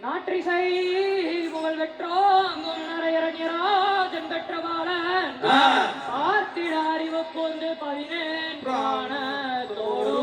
நாற்றிசை புகழ் பெற்றோம் நிறையரஞராஜன் பெற்றவாளன் பார்த்திட அறிவு கொண்டு பதினேன் பிராணத்தோடு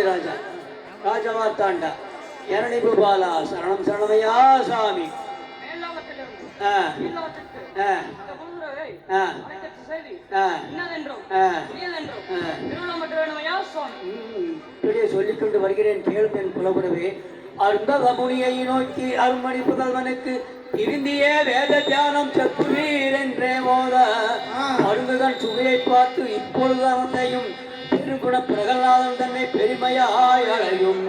ராஜா ராஜமார்த்தாண்டா இரணிபு பாலா சரணம் சரணமையா சாமி. சொல்லிக்கொண்டு வருகிறேன் கேள்வன் புலப்படவே. அருந்தமுனியை நோக்கி அருண்மணி புதல்வனுக்கு இருந்திய வேத தியானம் செப்புவீர் என்றே மோத அருந்துதன் சுவையை பார்த்து இப்பொழுது அவனையும் பெருங்குண பிரகலாதன் தன்னை பெருமையாய் அழையும்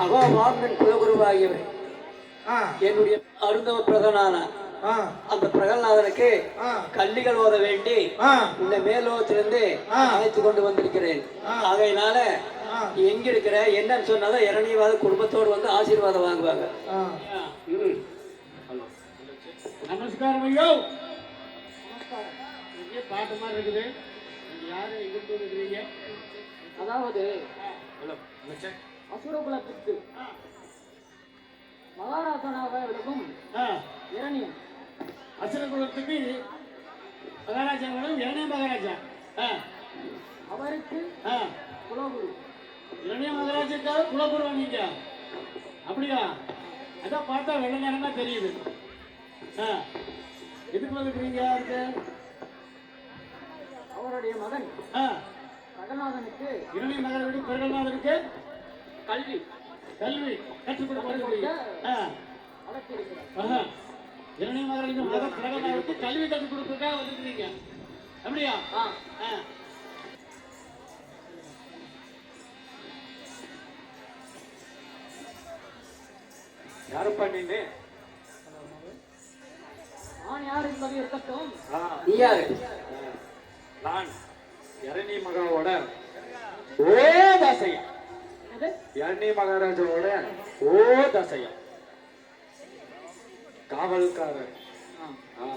அகோபாந்தன் குலகுருவாகியவை என்னுடைய அருந்தவ பிரகனான அந்த பிரகல்நாதனுக்கு கல்லிகள் ஓத வேண்டி இந்த மேலோகத்திலிருந்து அழைத்து கொண்டு வந்திருக்கிறேன். ஆகையினால எங்க இருக்கிற என்னன்னு சொன்னாதான் இரணியவாத குடும்பத்தோடு வந்து ஆசீர்வாதம் வாங்குவாங்க. நமஸ்காரம் ஐயோ. பாட்டு மாதிரி இருக்குது. யாரு இங்கிட்டு இருக்கிறீங்க? அதாவது அசுரகுலத்துக்கு மகாராஜனாக விளக்கும் இரணியன். அசுரகுலத்துக்கு மகாராஜாங்களும் இரணிய மகாராஜா. அவருக்கு குலகுரு. இரணிய மகாராஜாக்காக குலகுரு நீங்க அப்படியா? அதான் பார்த்தா வெள்ள நேரமா தெரியுது. எதுக்கு வந்துக்கிறீங்க? அதுக்கு அவருடைய மகன் ஆ, ஜெகநாதனுக்கு இரணி மகனுடைய பிரகல்நாதனுக்கு கல்வி கல்வி கற்றுக் கொடுக்க அழைத்திருக்கிறார். இரணி மகனுடைய மகன் பிரகல்நாதனுக்கு கல்வி கற்றுக் கொடுக்கறதுக்காக வந்திருக்கீங்க அப்படியா? ஆ, ஆ. யாருப்பா நீனு? நான் யார் என்பது இருக்கட்டும். நீ யாரு? நான் எரணி மகாவோட ஓ தசையா. என்னது? எரணி மகாராஜாவோட ஓ தசையா காவல்காரர். ஆ,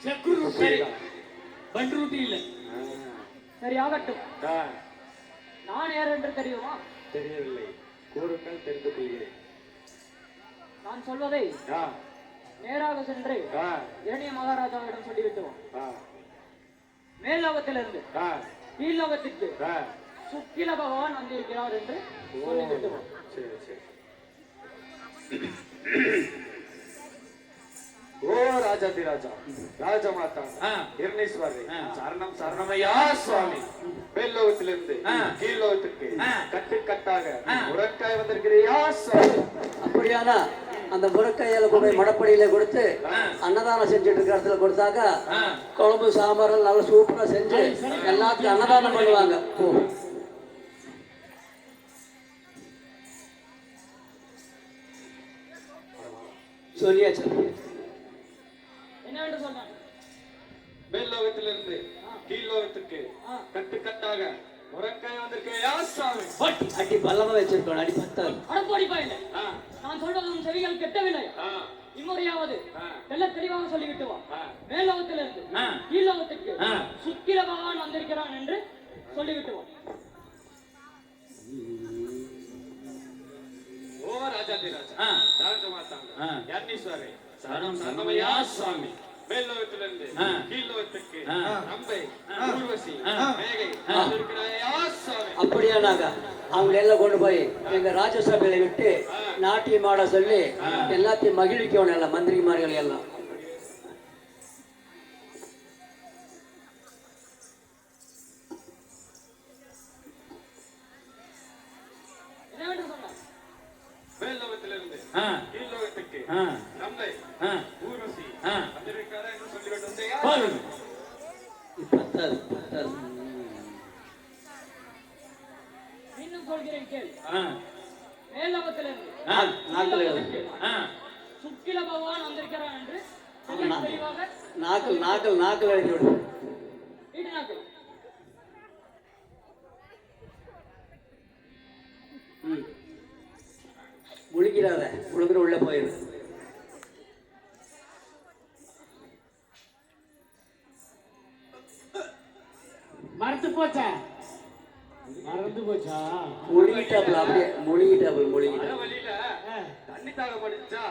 செக்யூரிட்டி பண்ருட்டி இல்ல. சரி ஆகட்டும். நான் யார் என்று தெரியுமா? தெரியவில்லை, கூறுங்கள், தெரிந்து கொள்கிறேன். நான் சொல்வதை நேராக சென்று இரணிய மகாராஜாவிடம் சொல்லிவிட்டு வா. மேல் லோகத்திலிருந்து கீழ் லோகத்திற்கு சுக்கில பகவான் வந்திருக்கிறார் என்று சொல்லிவிட்டு வா. சரி சரி. ஓ ராஜாதிராஜா, ராஜமாதா, இரணீஸ்வரி, சரணம் சரணமையா சுவாமி. மேல்லோகத்திலிருந்து கீழ்லோகத்திற்கு கட்டுக்கட்டாக உரக்காய் வந்திருக்கிறியா சுவாமி? அப்படியானா அந்த முருக்கையில கொண்டு போய் மடப்படியில கொடுத்து அன்னதானம் செஞ்சுட்டு இருக்கிற இடத்துல கொடுத்தாக்கா குழம்பு சாம்பார் நல்லா சூப்பரா செஞ்சு எல்லாத்துக்கும் அன்னதானம் பண்ணுவாங்க. ஓ, சொல்லியாச்சு. என்னவென்று சொன்னான்? மேல்லோகத்திலிருந்து கீழ்லோகத்திற்கு கட்டுக்கட்டாக உரக்காய் வந்திருக்கிறியா சுவாமி? அடி பல்லமா வச்சிருக்கோம், அடி பத்தாது. அடப்போடிப்பா இல்லை. நான் சொல்வதும் செவிகள் கெட்டவில்லை. இம்முறையாவது தெல்ல தெளிவாக சொல்லிவிட்டு வா. மேலோகத்திலிருந்து கீழோகத்துக்கு சுக்கிர பகவான் வந்திருக்கிறான் என்று சொல்லிவிட்டு வா. ஓ ராஜாதிராஜா, ராஜமாதா, யர்ணீஸ்வரி, சரணம் சரணமையா சுவாமி. மேல்லோகத்திலிருந்து கீழ்லோகத்துக்கு அம்பை, ஊர்வசி, மேகை வந்திருக்கிறாயா சுவாமி? அப்படியானாக்கா அவங்க எல்லாம் கொண்டு போய் எங்க ராஜசபையில விட்டு நாட்டியம் ஆட சொல்லி எல்லாத்தையும் மகிழ்விக்கணும், எல்லாம் மந்திரிமார்கள் எல்லாம். என்னவென்று சொன்னான்? மேல்லோகத்திலிருந்து கீழ்லோகத்துக்கு அம்பை, ஊர்வசி வந்திருக்கிறாரா என்று சொல்லிவிட்டு வந்தேயா? பத்தாது பத்தாது. மீண்டும் சொல்கிறேன் கேள். மேலோகத்திலிருந்து நாக்கள் கீழோகத்துக்கு சுக்கில பகவான் வந்திருக்கிறான் என்று தெல்ல தெளிவாக நாக்கள் நாக்கள் நாக்கள் எழுதி விடு. வீட்டு நாட்கள். முழுகிறாத, முழுகிற உள்ள போயிரு. மறந்து போச்சா? மறந்து போச்சா? முழுகிட்டாப்புல, அப்படியே முழுகிட்டாப்புல, முழுகிட்டா. வர வழியில தண்ணி தாக படிச்சா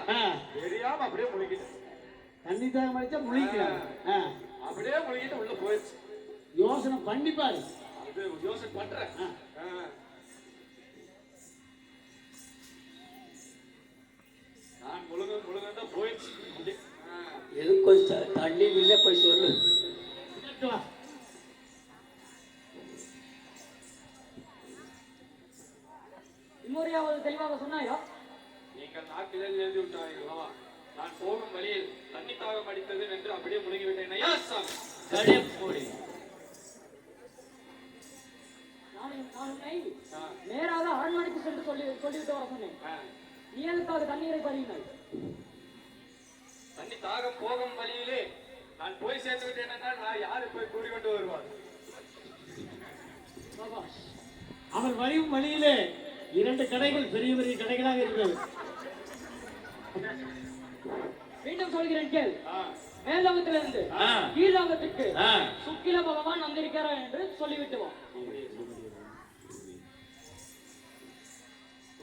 தெரியாம அப்படியே முழுகிட்டு, தண்ணி தாகம் அடிச்சா முழிக்கிறாங்க. அப்படியே முழுகிட்டு உள்ள போயிடுச்சு. யோசனை பண்ணி பாரு. அது யோசனை பண்றேன். நான் முழுங்க போயிடுச்சு. எதுவும் கொஞ்சம் தண்ணி இல்லை, போய் சொல்லு. கேட்டு வா. இம்முறையாவது தெளிவாக சொன்னாயா? நீங்கள் நாட்டிலே எழுதி விட்டார்களா? நான் போகும் வழியில் தண்ணி தாகம் அடித்தது என்று அப்படியே முழுகிவிட்டேன். ஐயா சாமி. நான் உன்னை நேராக அரண்மனைக்கு சென்று சொல்லிவிட்டு வர சொன்னேன். நீ எதற்காக தண்ணீரை பருகினாய்? தண்ணி தாகம் போகும் வழியிலே நான் போய் சேர்ந்து விட்டேன் என்றால் நான் யாரை போய் கூறிக்கொண்டு வருவார்? சபாஷ். அவர் வரும் வழியிலே 2 கடைகள் பெரிய பெரிய கடைகளாக இருந்தது. மீண்டும் சொல்கிறேன் கேள். மேலோகத்திலிருந்து கீழோகத்துக்கு சுக்கில பகவான் வந்திருக்கிறார் என்று சொல்லிவிட்டு வா.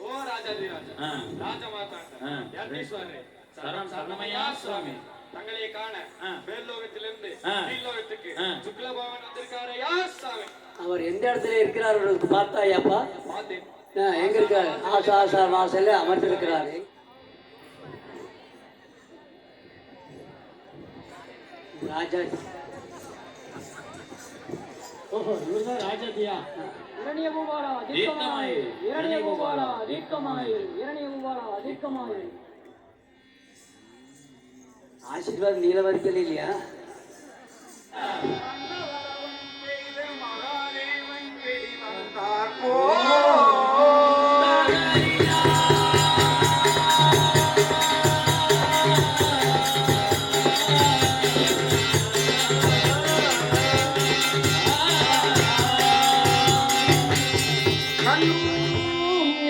ஓ ராஜாதிராஜா, ராஜமாதாண்டா, யர்ணீஸ்வரி, சரணம் சரணமையா சுவாமி. தங்களை காண மேல்லோகத்திலிருந்து கீழ்லோகத்துக்கு சுக்கில பகவான் வந்திருக்காரையா சுவாமி? அவர் எந்த இடத்துல இருக்கிறார் பார்த்தாயாப்பா? பார்த்தேன். எங்க இருக்காரு? ஆசா ஆசா வாசல்ல அமர்ந்திருக்கிறாரு. ராஜா ஓஹோ இவர்தான் ராஜாத்தியா இரணிய பூபாலா அதிர்க்கமாய் இரணிய பூபாலா அதிர்க்கமாய் இரணிய பூபாலா அதிர்க்கமாய். ஆசீர்வாத் நீலவரிக்கல் இல்லையா?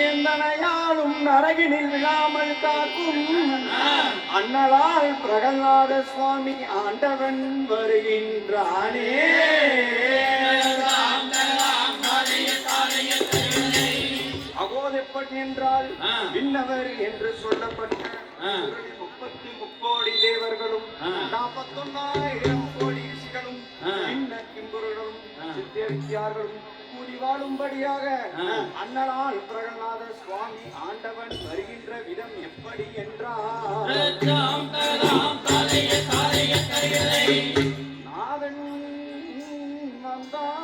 எந்தனையாலும் நரகினில் விழாமல் காக்கும் அண்ணலால் பிரகலாத சுவாமி ஆண்டவன் வருகின்றானே. அகோதப்பட் என்றால் விண்ணவர் என்று சொல்லப்பட்ட 33 தேவர்களும் 41,000 கோடி ரிஷிகளும் விண்ண கிம்புர்களும் சித்தியார்களும் கூடி வாழும்படியாக அண்ணலால் பிரகலாத சுவாமி ஆண்டவன் வருகின்ற விதம் எப்படி என்றால் நாதன் வந்தான்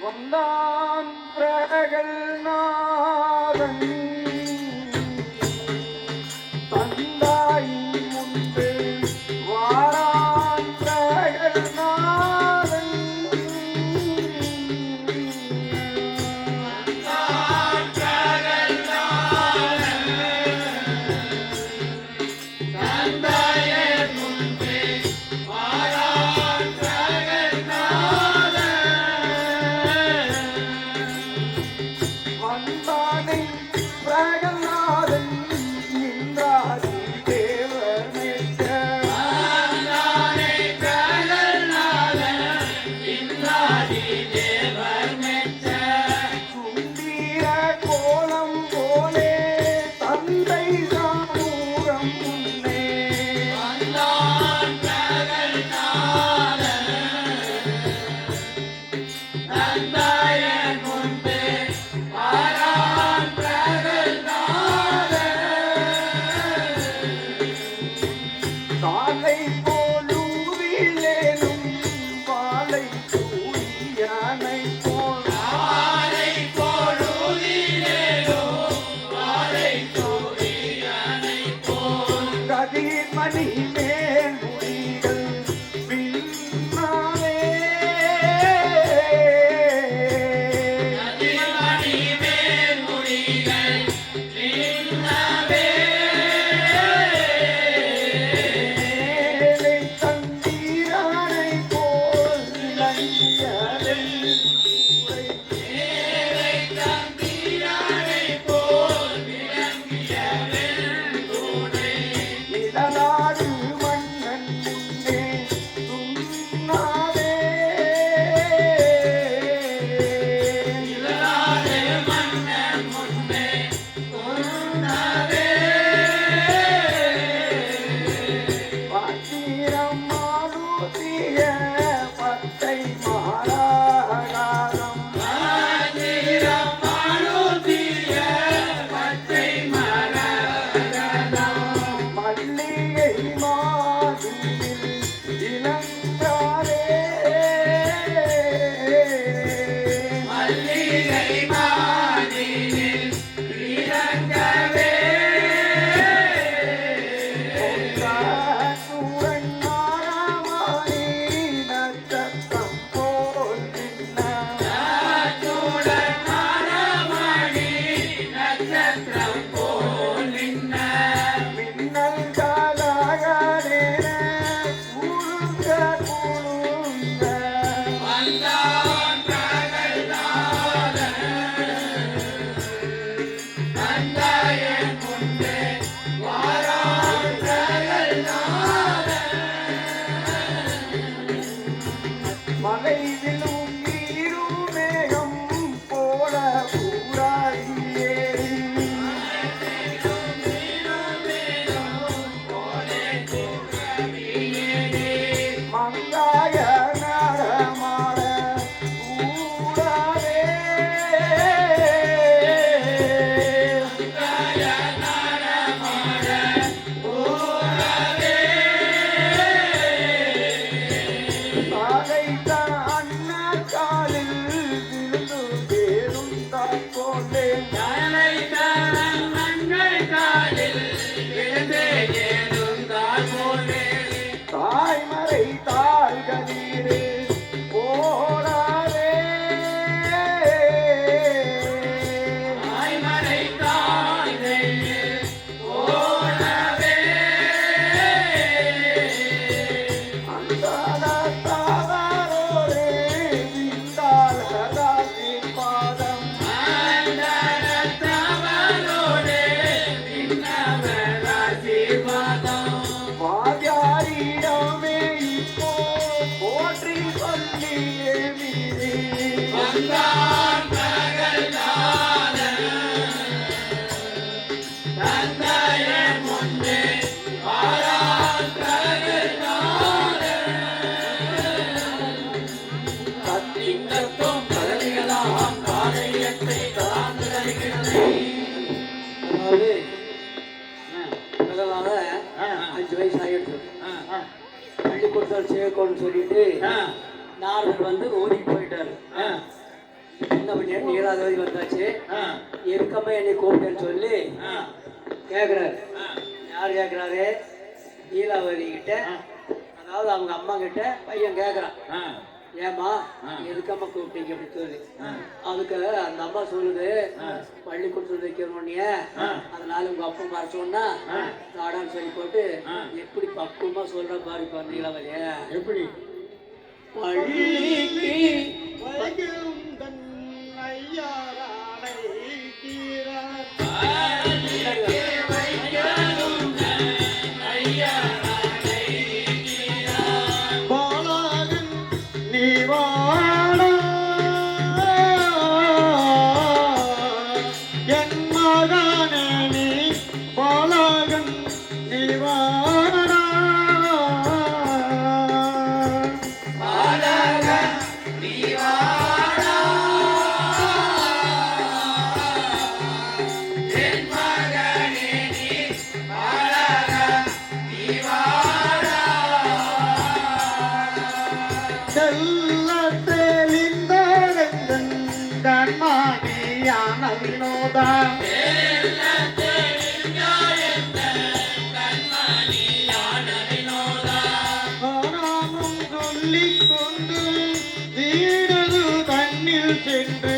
வந்தான் பிரகல்நாதன் தந்தாய் முன்பு வாரான் பிரகல்நாதன் பச்சை மாறாகாரம் மல்லிகை மாதிரில் இளங்காரே சூரன் மாறாமானி நட்சத்திரம் போல் மின்னல் காலாகாரே கூறுங்க கூறுங்க மலையிலும் நீரும் மேகம் போல கூறாதியே மங்காய நடமாட கூடாதே சாலைத்தான் அண்ணா காலில் விழுந்து வேறுந்தான் போலே தாய்மறை தாழ்கீரே போடாதே அந்தால தாவாரோரே விந்தால் சதாசி பாதம் வாத்தியாரிடமே இப்போ போற்றி சொல்லியே மீறி கத்திங்கத்தும் கதலிகளாம் காலையத்தை அதாவது அதனால 5 வயசு ஆயிடுச்சு பள்ளிக்கூடத்தில் சேர்க்கணும்னு சொல்லிட்டு நாரதர் வந்து ஓதிட்டு போயிட்டாரு. என்ன பண்ணி நீலாதேவி வந்தாச்சு இருக்கமா என்னை கூப்பிட்டேன்னு சொல்லி கேட்குறாரு. யார் கேட்குறாரு? நீலாவதி கிட்ட, அதாவது அவங்க அம்மா கிட்ட பையன் கேட்குறான், ஏம்மா எதுக்கம்மா கூப்பிட்டீங்க அப்படின்னு சொல்லி. அதுக்கு அந்த அம்மா சொல்லுது, பள்ளிக்கூடத்தில் வைக்கணும்னே அதனால உங்க அப்பா வர சொன்னா தாடான்னு சொல்லி போட்டு எப்படி பக்குவமா சொல்ற பாரு இப்ப நீலாவதிய எப்படி பள்ளிக்கு வினோதா ஆனாமும் சொல்லிக் கொண்டு வீடது தண்ணில் சென்று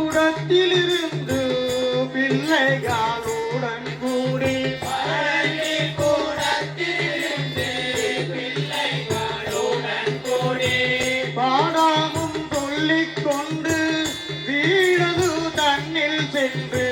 பள்ளிக்கூடத்திலிருந்து பிள்ளைகளுடன் கூடி பாடாமும் சொல்லிக் கொண்டு வீடது தண்ணில் சென்று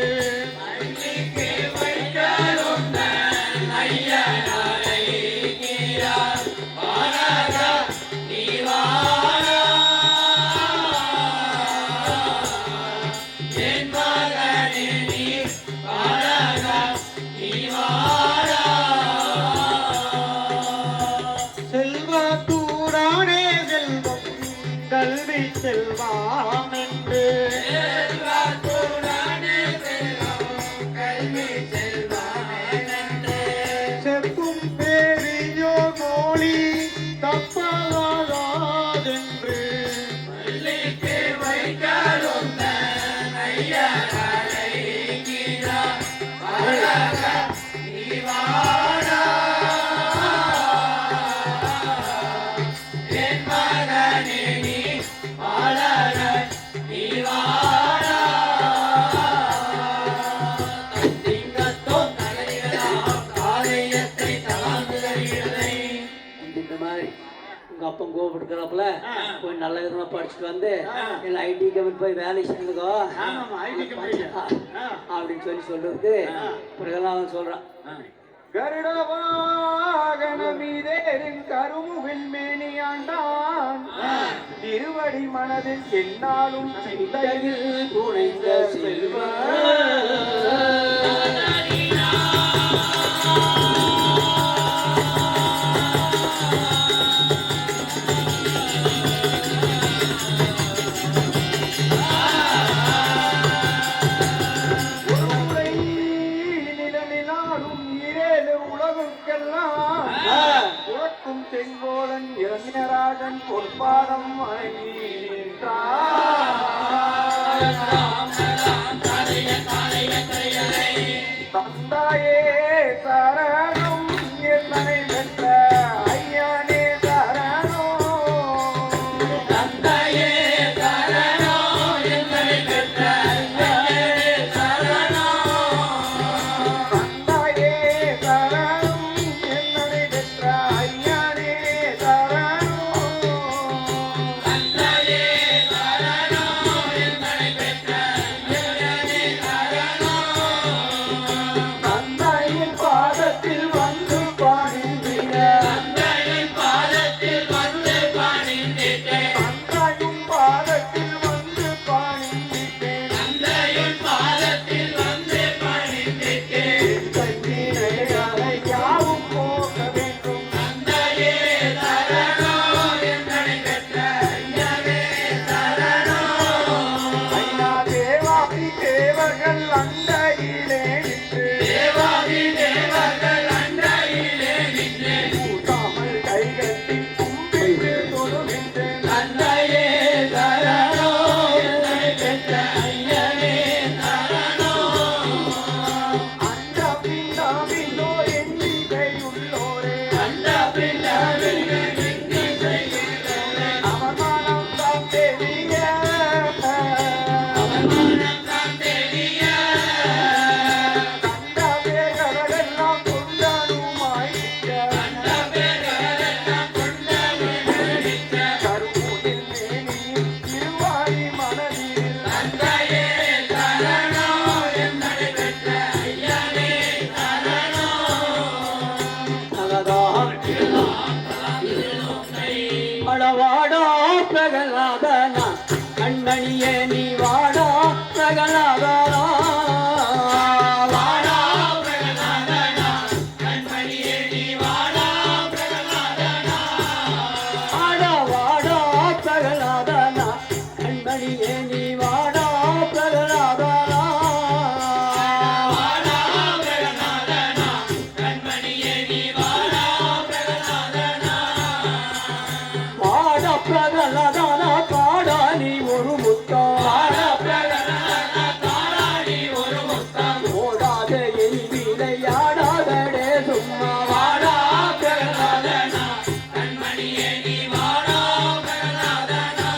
இந்த மாதிரி உங்க அப்பன் கோபப்படுத்துறாப்புல போய் நல்ல விதமா படிச்சுட்டு வந்து எல்லாம் ஐடி கம்பெனி போய் வேலை செஞ்சுக்கோ ஆமாம் ஐடி கம்பெனி அப்படின்னு சொல்றதுக்கு பிறகுலாம் அவன் சொல்றான். கருடவாகன மீதேறின் கருமுகில் மேனியாண்டான் திருவடி மனதில் என்னாலும் சிந்தையில் குறைந்த செல்வ உறக்கும் செங்கோலன் இளைஞராஜன் பொற்பாதம் வணங்கி தந்தாயே சரணம் என்னை பெற்ற ஐயனே சரணம் தந்தாயே சரணம் என்னை பெற்ற ஐயனே சரணம் தந்தாயே சரணம் என்னை பெற்ற ஐயனே சரணம் தந்தாயே சரணம் என்னை பெற்ற ஐயனே சரணம் தந்தையின் பாதத்தில் வந்து பாடிந்திட தந்தையின் பாதத்தில் வந்து பாடிந்திட்டேன் தந்தையும் பாதத்தில் வந்து பாடிந்திட்டேன் தந்தையின் பாதத்தில் வந்து பாடிந்திட்டேன் தந்தையை யாவும் போக வேண்டும் தந்தையே சரணம் என்னை பெற்ற ஐயனே சரணம் ஐயா தேவாதி தேவர்கள் அண்டையிலே நின்று தேவாதி தேவர்கள் அண்டையிலே நின்று கூட்டாமல் கைகட்டி கும்பிட்டு தொழுகின்றேன் தந்தையே சரணம் என்னை பெற்ற ஐயனே சரணம் அண்ட பிண்டாவிலோ எண்ணிக்கை உள்ளோரே அண்ட பிண்டாவிலோ எண்ணிக்கை உள்ளோரே அவமானம் தான் தெரிய அவமானம் தான் தெரிய கண்ட பேர்களெல்லாம் கொண்டாடுமாயிற்ற கண்ட பேர்களெல்லாம் கொண்டாடுமாயிற்ற கருமுகில் மேனியில் திருவாரி மனதில் தந்தையே சரணம் என்னை பெற்ற ஐயனே அடவாடா பிரகலாதனா கண்மணியே நீ வாடா பிரகலாதனா வாடா பிரகலாதனா கண்மணியே நீ வாடா பிரகலாதனா அடவாடா பிரகலாதனா கண்மணியே நீ வாடா பிரகலாதனா வாடா பிரகலாதனா கண்மணியே நீ வாடா பிரகலாதனா வாட பிரகலாதனா காடா நீ ஒரு முத்தம் வாட பிரகலாதனா காடா நீ ஒரு முத்தம் ஓடாத என் விளையாடாதடே சும்மா வாடா பிரகலாதனா கண்மணியே நீ வாடா பிரகலாதனா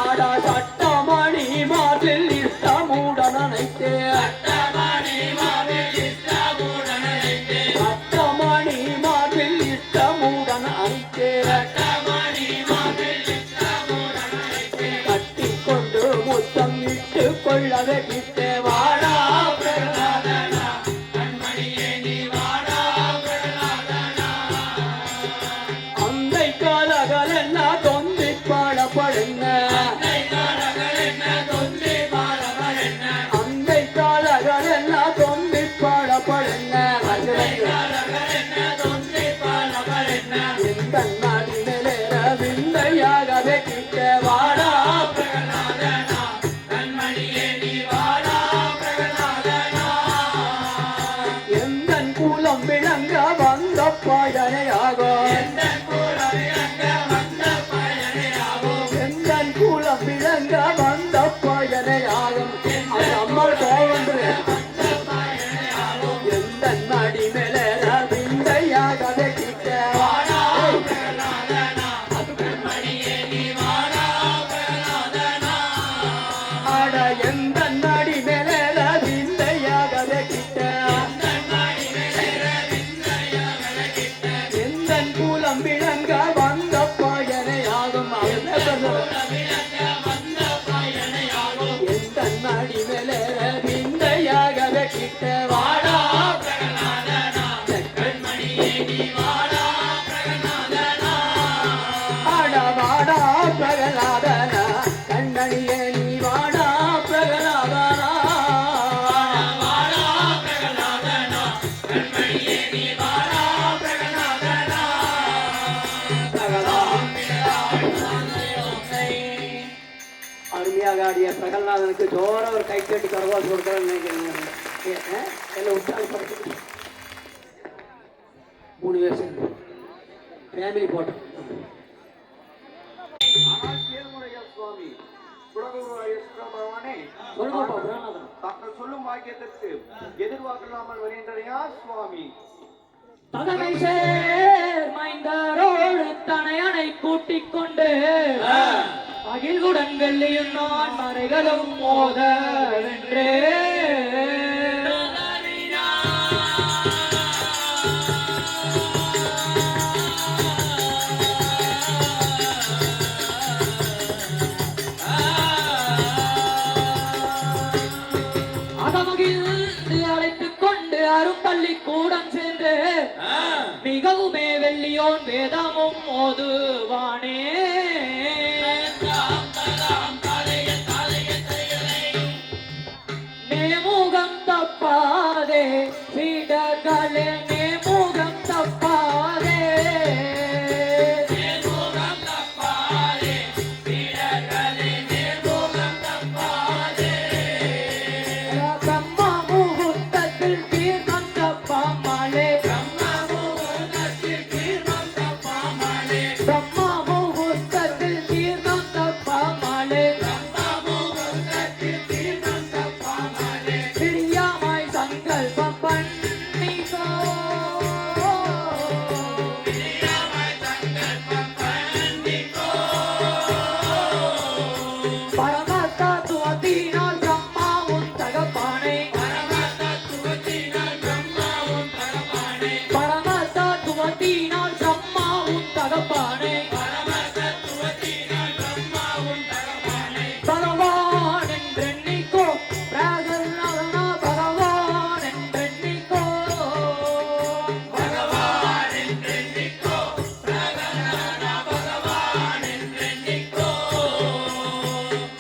ஆடா சட்டமணி மாற்றில் இஷ்டமுடன் அனைத்தே சட்டமணி மாற்றில் இஷ்டமுடன் அனைத்தே சட்டமணி மாற்றில் இஷ்டமுடன் அனைத்தே சட்டமணி மாற்றில் இஷ்டமுடன் அனைத்தே கட்டிக்கொண்டு முத்தம் இட்டு கொள்ளவே கிட்டே வாடா பிரகலாதனா கண்மணியே நீ வாடா பிரகலாதனா அந்தை காலகள் என்ன தொந்தி பாடப்படுங்க அந்தை காலகள் என்ன தொந்தி பாடப்படுங்க அந்தை காலகள் என்ன தொந்தி பாடப்படுங்க இந்த நாடிலே விந்தையாகவே கிட்ட வாடா பிரகலாதனா கண்மணியே நீ வாடா பிரகலாதனா எந்தன் கூலம் விளங்க வந்த பயனையாகும் எந்தன் கூலம் விளங்க வந்த பயனையாகும் எந்தன் கூலம் விளங்க வந்த பயனையாகும் அது அம்மா கோவன்று கிட்ட வாடா பிரகலாதனா கண்மணியே நீ வாடா பிரகலாதனா வாடா வாடா பிரகலாதனா கண்மணியே நீ வாடா பிரகலாதனா வாடா பிரகலாதனா கண்மணியே நீ வாடா பிரகலாதனா அருமையாக ஆடிய பிரகலாதனுக்கு ஜோர ஒரு கை கட்டி கரவாசு கொடுக்குறேன்னு நினைக்கிறேன். எல்லாம் உற்சாகப்படுத்து 3 பேர் சேர்ந்து ஃபேமிலி போட்டோம். ஆனால் கேள்முறையா சுவாமி குலகுருவாய சுப்பிரமணியனே, சொல்லுங்கப்பா பிரகலாதன். தாங்கள் சொல்லும் வாக்கியத்திற்கு எதிர்பார்க்காமல் வருகின்றனையா சுவாமி? தகமை சேர் மைந்தரோடு தனையனை கூட்டிக் கொண்டு அகில்குடன் வெள்ளியும் நான் மறைகளும் மோத வென்றே அகமகிழ்ந்து அழைத்துக் கொண்டு அரும்பள்ளி கூடம் சென்று மிகவுமே வெள்ளியோன் வேதமும் ஓதுவானே நேமுகம் தப்பாதே சீடர்களே நேமுகம் தப்பாதே பிரம்மா முகூர்த்தத்தில் தீர்த்தம் தப்பாமலே பிரம்மா முகூர்த்தத்தில் தீர்த்தம் தப்பாமலே பிரியாமாய் சங்கல்பம் பண்ணிக்கோ பரம தத்துவத்தினால் பிரம்மாவும் தகப்பானே பரம தத்துவத்தினால் பிரம்மாவும் தகப்பானே பகவான் என்றெண்ணிக்கோ பிரகலாதனா பகவான் என்றெண்ணிக்கோ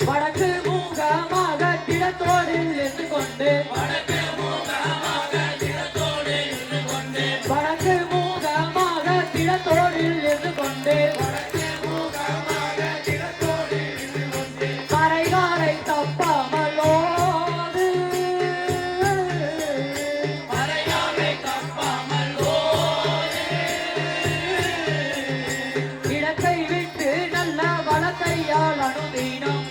வடக்கு மூகமாக திடத்தோடில் இருந்து கொண்டு வடக்கு மூகமாக திடத்தோடில் இருந்து கொண்டு மறைகாரை தப்பாமலோது இடத்தை விட்டு நல்ல வழக்கையால் அனுதீனம்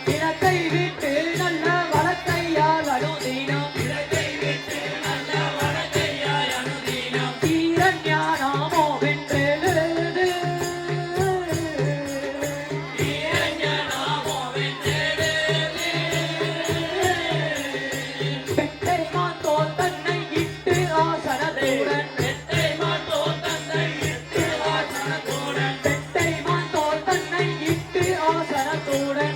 இடத்தை விட்டு நல்ல வழக்கையால் அனுதீனம் தீரஞானமோ வென்றெழுது பெட்டை மாத்தோர் தன்னை இட்டு ஆசனத்துடன் பெட்டை மாத்தோர் தன்னை இட்டு ஆசனத்துடன்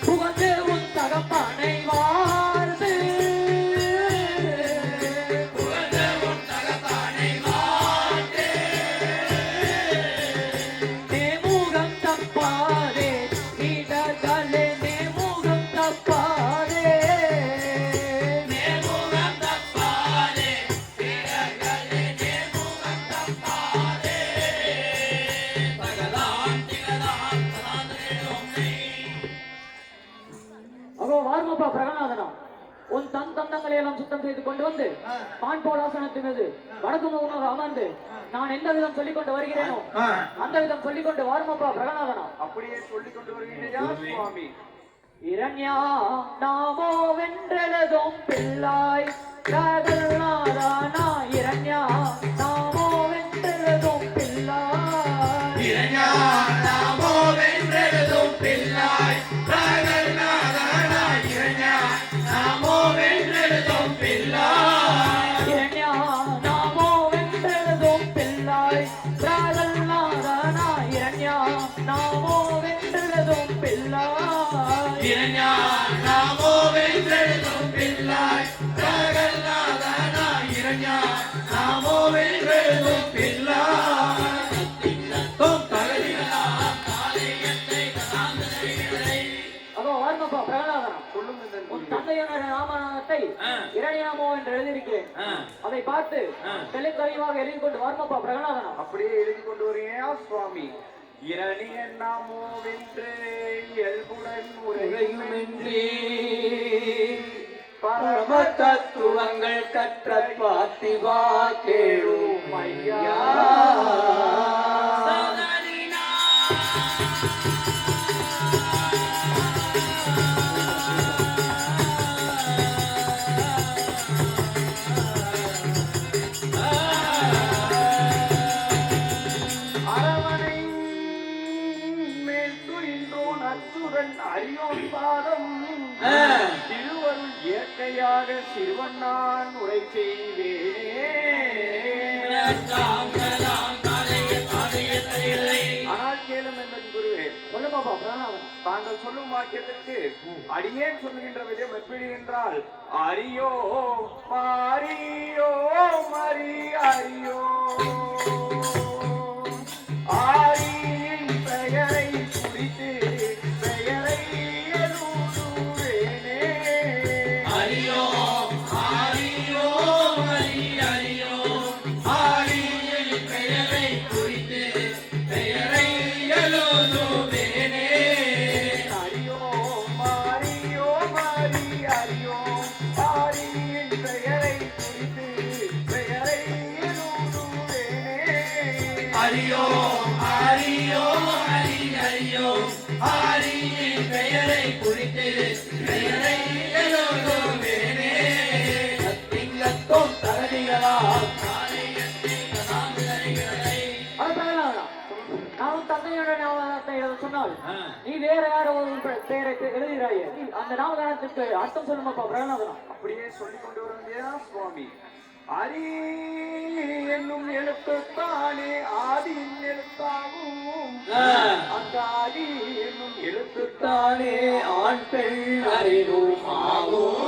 புகழ்ந்து உன் தகப்பானை வாழ்ந்து நேமுகம் தப்பாதே சீடர்களே நேமுகம் தப்பாதே அதோ வார்மப்பா பிரகலாதனா உன் தந்தங்களை எல்லாம் சுத்தம் செய்து கொண்டு வந்து பான் போலாசனத்தின் மீது வடக்கு முகமாக அமர்ந்து நான் எந்த விதம் சொல்லிக் கொண்டு வருகிறேனோ அந்த விதம் சொல்லிக் கொண்டு வார்மப்பா பிரகலாதனா அப்படியே சொல்லிக் கொண்டு வருகின்றனையா சுவாமி? இரண்யா நாமோ வென்றெழுதும் பிள்ளாய் பிரகலாதனா இரண்யா நாமோ வென்றெழுதும் பிள்ளாய் இரண்யா நாமோ வென்றெழுதும் பிள்ளாய் பிரகலாதனா இரண்யா நாமோ வென்றெழுதும் நாமோ வென்றெழுதும் பிள்ளாய் பிரகல்லாதனாய் இரஞான் நாமோ வென்றெழுதும் பிள்ளாய் அதோ வார்மப்பா பிரகலாதனா, உன் தந்தையோட நாமத்தை இரணியாமோ என்று எழுதியிருக்கிறேன். அதை பார்த்து தெளிவாக எழுதி கொண்டு வார்மப்பா பிரகலாதனா. அப்படியே எழுதி கொண்டு வரீங்க சுவாமி. இரணியன் நாமோ வென்று இயல்புடன் உரையுமின்றி பரம தத்துவங்கள் கற்ற பார்த்திவா கேளும் ஐயா. அரவணை மேல் துயின்றோன் அச்சுரன் அரியோன் பாதம் திருவருள் இயற்கையாக சிறுவண்ணான் உரை செய்வேனே. ஆனால் கேளும் என்பது குருவே, சொல்லுமாப்பா பிரகலாதனா. தாங்கள் சொல்லும் வாக்கியத்திற்கு அடியேன் சொல்லுகின்ற விதம் எப்படி என்றால், அரியோ மாரியோ மரி அரியோ ஆரியின் பெயரை குறித்து பெயரை எழுதுவேனே. அரியோ ஆரியோ மரி அரியோ ஆரியின் பெயரை குறித்து பெயரை எழுதுவேனே. அரியோ மாரியோ மரி அரியோ ஆரியின் பெயரை குறித்து பெயரை எழுதுவேனே. அரியோ ஆரியோ ஹரி ஹரியோ ஆரியின் பெயரை குறித்து பெயரை எழுதுவேனே. திங்கத்தோம் தரணிகளா அது பிரகலாதனா, நான் உன் தந்தையோட நாமத்தை எழுத சொன்னால் நீ வேற யாரோ ஒரு பெயரை எழுதுகிறாயே. அந்த நாமதானத்திற்கு அர்த்தம் சொல்லுமாப்பா பிரகலாதனா. அப்படியே சொல்லிக் கொண்டு வருந்தியா சுவாமி. அரி என்னும் எழுத்துத்தானே ஆதியின் எழுத்தாகும். அந்த ஆதி என்னும் எழுத்துத்தானே தானே ஆண் பெண் அறிவும் ஆகும்.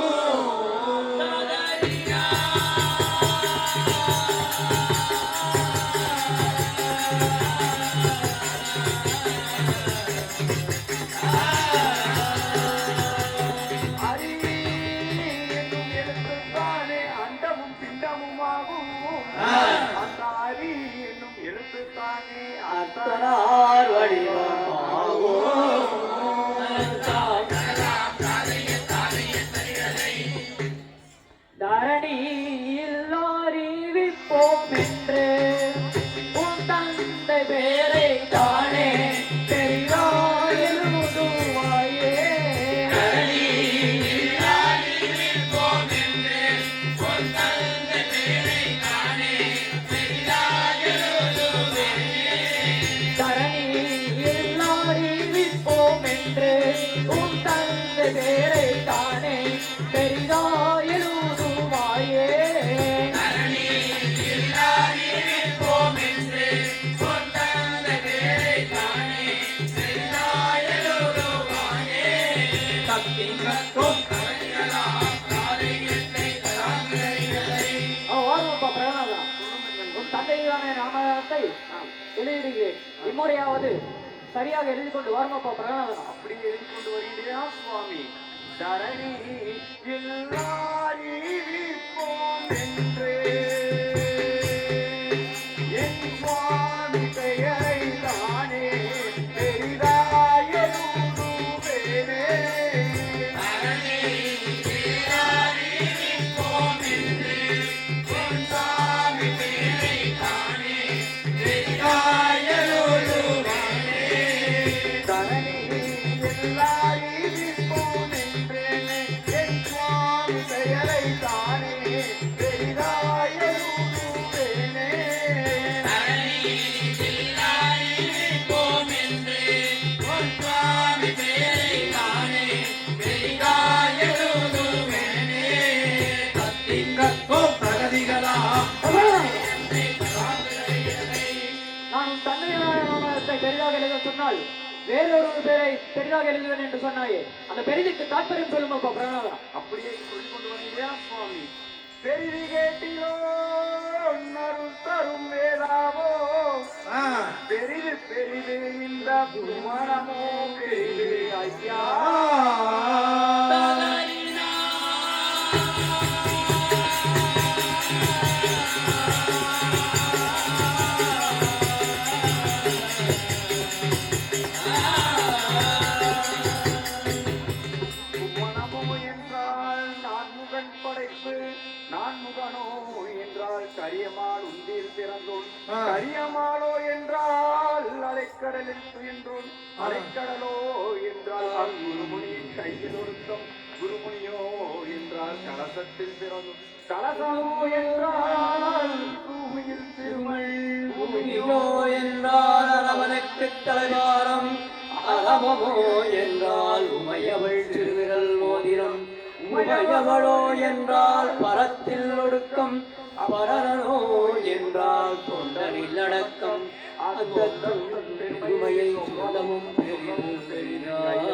அரி என்னும் எழுத்துத்தானே அண்டமும் பிண்டமுமாகும். அந்த அரி என்னும் எழுத்துத்தானே அத்தனார் வடிவமாகும். தரணியில் அறிவிப்போம் என்று உன் தந்தை பேரை தானே பெரியாய் எழுதுவாயே. தரணியில் அறிவிப்போம் என்று உன் தந்தை பேரை தானே பெரிதாய் எழுதுவாயே. வாருப்பா பிரகலாதனா, உன் தந்தையான நாமத்தை எழுதிடுகிறேன். இம்முறையாவது சரியாக எழுதி கொண்டு வாருமப்பா பிரகலாதனா. அப்படி எழுதி கொண்டு வருகிறா சுவாமி. தரணி எல்லாரிப்போம் என்று என் சுவாமி பெயரை தானே பெரிதாய் எழுதுவேனே. தரணி எல்லாரிப்போம் என்று என் சுவாமி பெயரை தானே பெரிதாய் எழுதுவேனே. நான் உன் தந்தையான நாமத்தை பெரிதாக எழுத சொன்னால் வேறொரு பேரை பெரிதாக எழுதுவேன் என்று சொன்னாயே அந்த பெரிதுக்கு தாற்பயம் சொல்லுமா பிரணாதனா? அப்படியே சொல்லிக் கொண்டு வரீங்களா சுவாமி? பெரிது கேட்டிலோ அருள் தரும் வேதாவோ, பெரிது பெரிது இந்த புவனமோ பெரிது ஐயா. கரியமாள் உந்தியில் பிறந்தோன், கரியமாளோ என்றால் அலைக்கடலில் துயின்றோன், அலைக்கடலோ என்றால் குருமுனியின் கையில் ஒருத்தம், குருமுனியோ என்றால் கலசத்தில் பிறந்தோம், கலசமோ என்றால் பூமியில் திருமல், பூமியோ என்றால் அரவனுக்கு தலைவாரம், அலமமோ என்றால் உமையவள் திருவிரல் மோதிரம், உமையவளோ என்றால் பரத்தில் ஒடுக்கம், பரனோ என்றால் தொண்டரில் அடக்கம், அந்த பெருமையை சொல்லவும் பெரிது பெரிதாய்.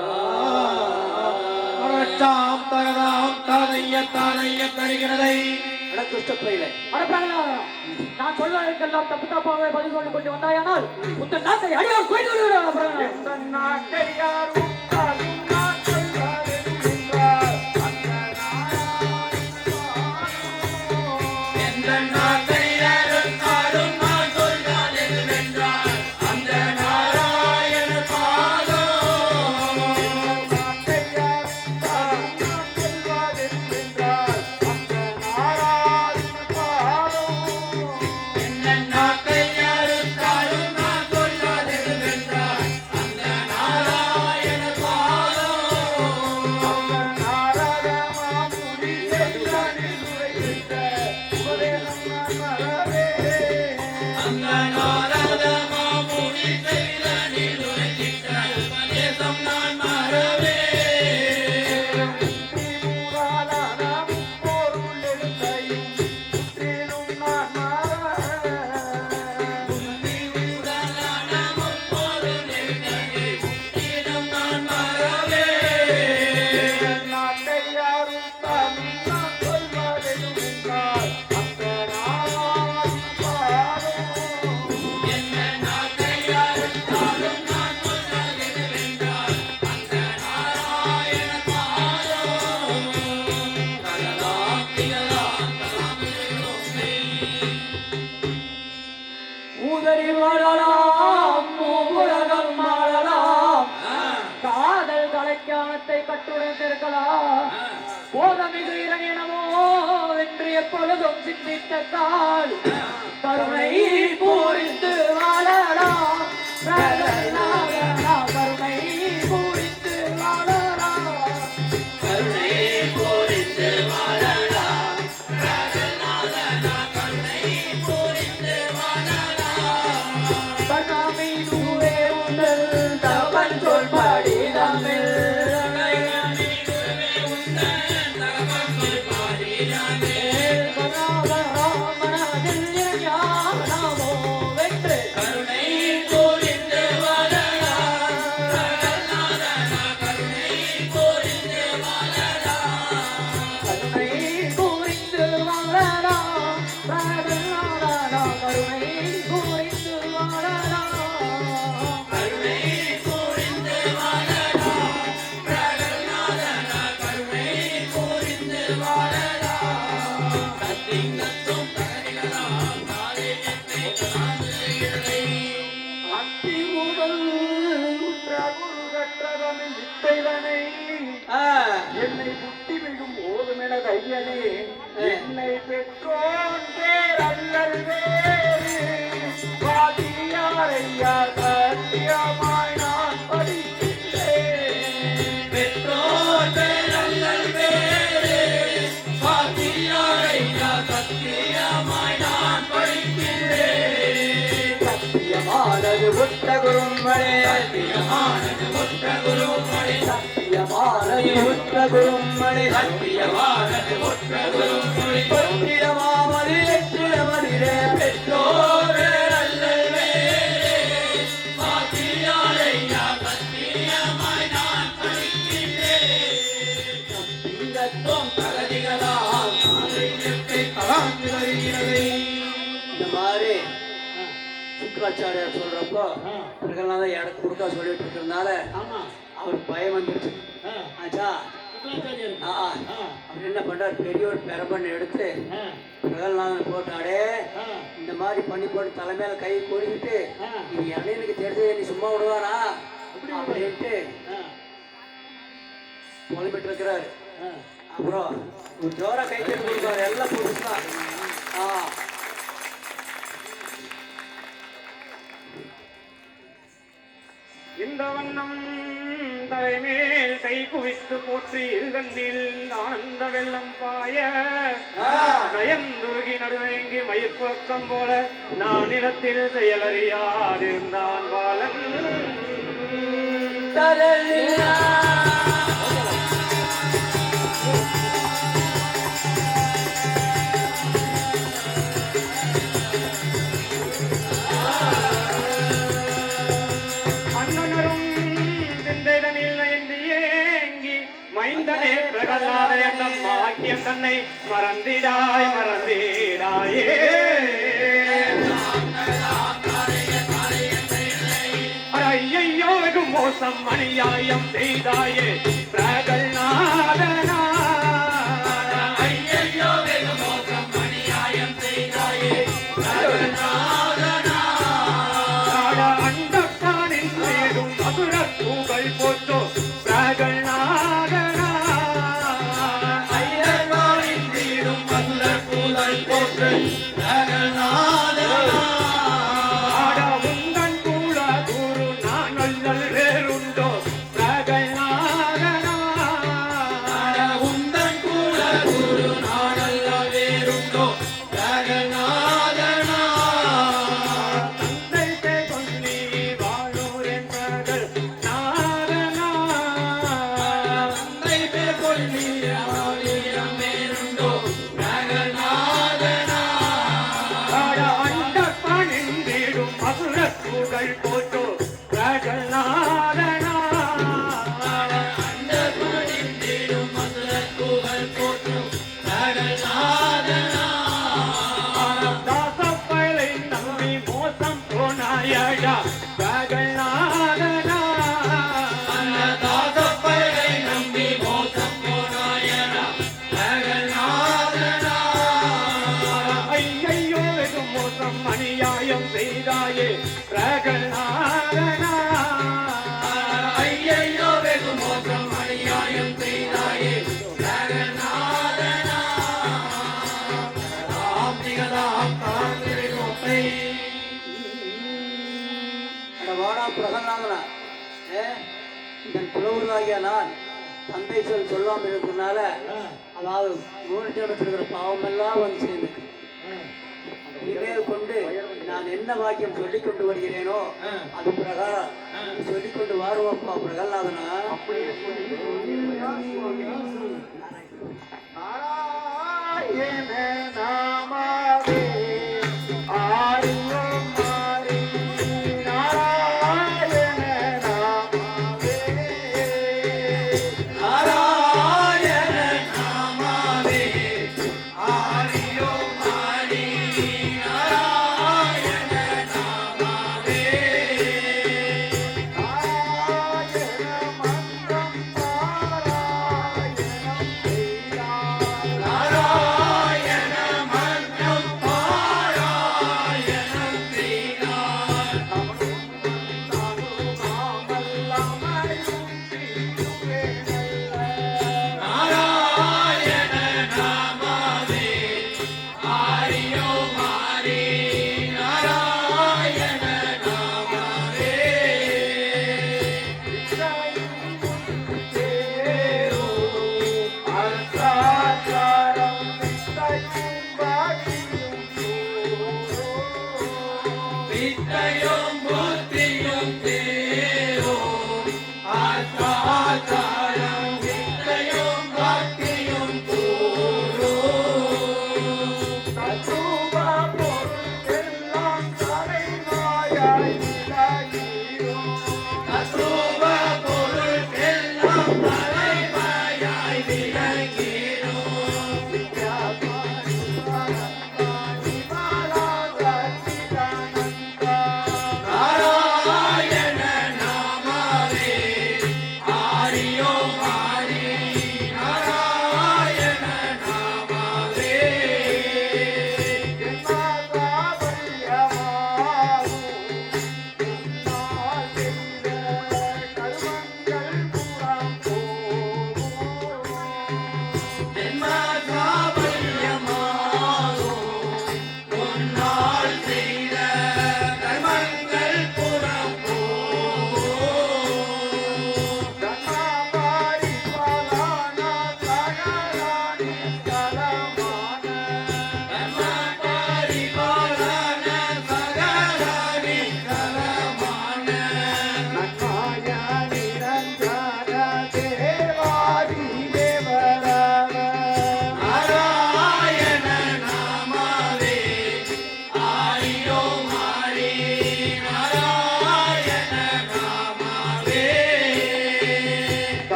நான் சொல்வதற்கெல்லாம் தப்பு தப்பாக பதில் சொல்லிக் கொண்டு வந்தாயானால் உந்த நாட்டை அடியார் கொய்து விடுவார். நாட்டை யாரும் கட்டுடைத்திருக்கலாம் போதமிகு இறையனமோ என்று எப்பொழுதும் சிந்தித்த கால் கருணை பூரித்து வாழலாம் கருணை பூரித்து வாழலாம் கருணை பூரித்து வாழலாம் கருணை பூரித்து வாழலாம் கண்ணாமி நூரே உண்டல் தவன் சொல்படி தமிழ் என்னை புத்தி விடும் போதுமென தையனே என்னை பெற்றோன் பேர் அல்லல் வேறு வாதியாரையா சத்தியமாய் நான் படிக்கின்றேன் பெற்றோன் பேர் அல்லல் வேறு வாதியாரையா சத்தியமாய் நான் படிக்கின்றேன் சத்தியமானது புத்த குருமணே சத்தியமானது புத்த குருமணே சத்தியமானது புத்த குருமணி சத்தியமானது புத்த குருமணி பொற்றிடமாமதி வெற்றிடமதிரே பெற்றோரே அல்லல் வேறே வாத்தியாரையா சுக்கராச்சாரியார் சொல்றப்போ பிரகலாத எனக்கு கொடுக்க சொல்லிட்டு இருக்கிறதுனால ஆமா அவருக்கு பயம் வந்துருச்சு. ஆச்சா சுக்கராச்சாரியர் அவர் என்ன பண்றாரு, பெரிய ஒரு பெரம்பன் எடுத்து பிரகலாதன் போட்டாடே இந்த மாதிரி பண்ணி போட்டு தலைமையில கை கொடுத்துட்டு இது எனக்கு தெரிஞ்சு நீ சும்மா விடுவானா அப்படின்ட்டு புலம்பிட்டு இருக்கிறாரு. அப்புறம் ஒரு ஜோரா கை தட்டி கொடுப்பாரு, எல்லாம் புதுசுதான். இந்த வண்ணம் தலைமேல் கை குவித்து போற்றி இருகண்ணில் ஆனந்த வெள்ளம் பாய நயந்துருகி நடுவேங்கி மயிர்பக்கம் போல நான் நிலத்தில் செயலறியாதிருந்தான் பாலன் மைந்தனே பிரகலாத எண்ணம் வாக்கியம் தன்னை மறந்திடாய் மறந்திடாயே ஐயையோ வெகு மோசம் அநியாயம் செய்தாயே பிரகலாதனா ஐயையோ வெகு மோசம் அநியாயம் செய்தாயே பிரகலாதனா அண்டப்பானின் சேரும் மதுர பூகள் போற்றோ பிரகலாதனா ஐயர்வாளின் தீரும் மதுர பூகள் போற்று பிரகலாதனா உந்தன் கூட குரு நான் அல்லல் வேறுண்டோ பிரகலாதனா உந்தன் கூட குரு நான் அல்லல் வேறுண்டோ பிரகலாதனா தந்தை சொல்லி வாழோர் என்பர்கள் நாதனா தந்தை சொல்லி வாழியம் வேறுண்டோ பிரகலாதனா அண்டப்பனின் வீடும் மதுர பூகள் போட்டோ பிரகலாதனா அண்டப்பனின் வீடும் மதுர பூகள் போட்டோ பிரகலாதனா தாசப்பயலை நம்பி மோசம் போனாயடா பிரகலாதனா தாசப்பயலை நம்பி மோசம் போனாயடா பிரகலாதனா ஐயையோ வெகு மோசம் அநியாயம் செய்தாயே பிரகலாதனா ஐயையோ வெகு மோசம் அநியாயம் செய்தாயே பிரகலாதனா ராம் திகதாம் தாந்திரிகோப்பை வாடா பிரகலாதனா, இதன் புலவர்களாகிய நான் தந்தை சொல்லாமல் இருக்கிறதுனால அதாவது 3 ஜென்மத்தில் இருக்கிற பாவம் எல்லாம் வந்து சேர்ந்துக்கு. இனிமேல் கொண்டு நான் என்ன வாக்கியம் சொல்லிக் கொண்டு வருகிறேனோ அது பிரகாரம் சொல்லிக் கொண்டு வாருவப்பா பிரகலாதனா. நாராயண நாமமே ஆரியம் மாறி நாராயண நாமமே நாராயண நாமமே ஆரியம் மாறி நாராயண நாமமே நாராயண மந்திரம் பாராயணம் செய்தார் நாராயண மந்திரம் பாராயணம் செய்தார் நாராயண நாமமே ஆரியோ மாறி நாராயண நாமமே தேரோ அர்த்தாச்சாரம் வித்தையும் பாட்டியும் வித்தையும் புத்தியும் தேரோ அர்த்தாச்சாரம் வித்தையும் பாட்டியும் கூறோ தத்துவ பொருளெல்லாம் தலைமாயாய் விலகியோ தத்துவ பொருளெல்லாம் தலைமாயாய் விலகியோ வித்யாபாணி பாரந்தானி மாலா சச்சிதானந்தா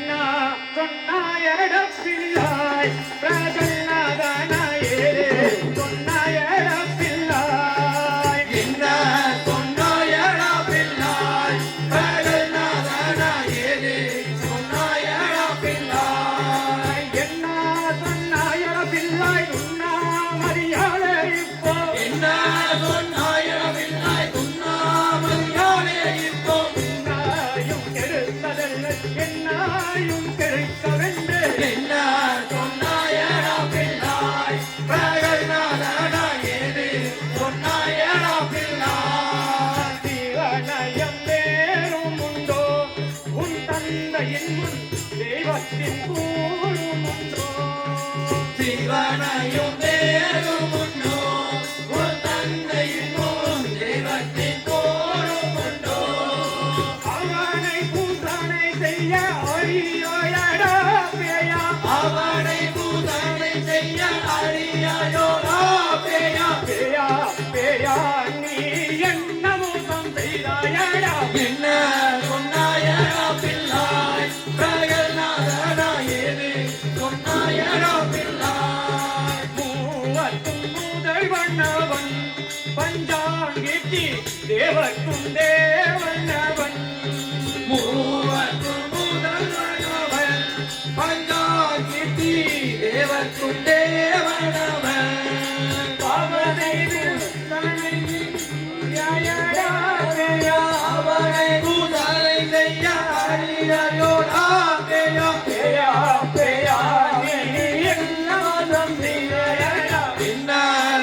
என்ன சொன்னாயட பிள்ளாய் பிரகல்லாதனாயே சொன்னாயட பிள்ளாய் என்ன சொன்னாயடா பிள்ளாய் பிரகல்லாதனாயே சொன்னாயடா பிள்ளாய் என்ன சொன்னாயட பிள்ளாய் உன்னா மரியாதை இப்போ என்ன சொன்னாயடா பிள்ளாய் உண்ணாமறியாலே இப்போ உன்னாயும் கெடுத்ததல்ல என்னாயும் கெடுக்கவென்று என்ன சொன்னாயடா பிள்ளாய் பிரகல்லாதனாயே சொன்னாயடா பிள்ளாய் தீவனயம் வேறும் உண்டோ உன் தந்தையின் முன் தெய்வத்தின் கூறும் உண்டோ சிவனையும் தேரும் உண்டோ உன் தந்தையின் முன் தெய்வத்தின் கோரும் உண்டோ அவனை பூசனை செய்ய அழியோயடா பேயா அவனை பூசனை செய்ய அறியாயோடா பேயா பேயா பேயா நீ என்ன மோசம் செய்தாயடா என்ன சொன்னாயடா பிள்ளாய் பிரகல்லாதனா ஏது சொன்னாயடா பிள்ளாய் மூவர்க்கும் முதல் வண்ணவன் பஞ்சாங்கேத்தி தேவர்க்கும் தேவனவன் மூவர்க்கும் முதல்வனவன் பஞ்சாகித்தி தேவர்க்கும் தேவனவன் அவனை யாயடா பேயா அவனை பூசனை செய்ய அறியாயோடா பேயா பேயா பேயா நீ என்ன மோசம் செய்தாயடா என்ன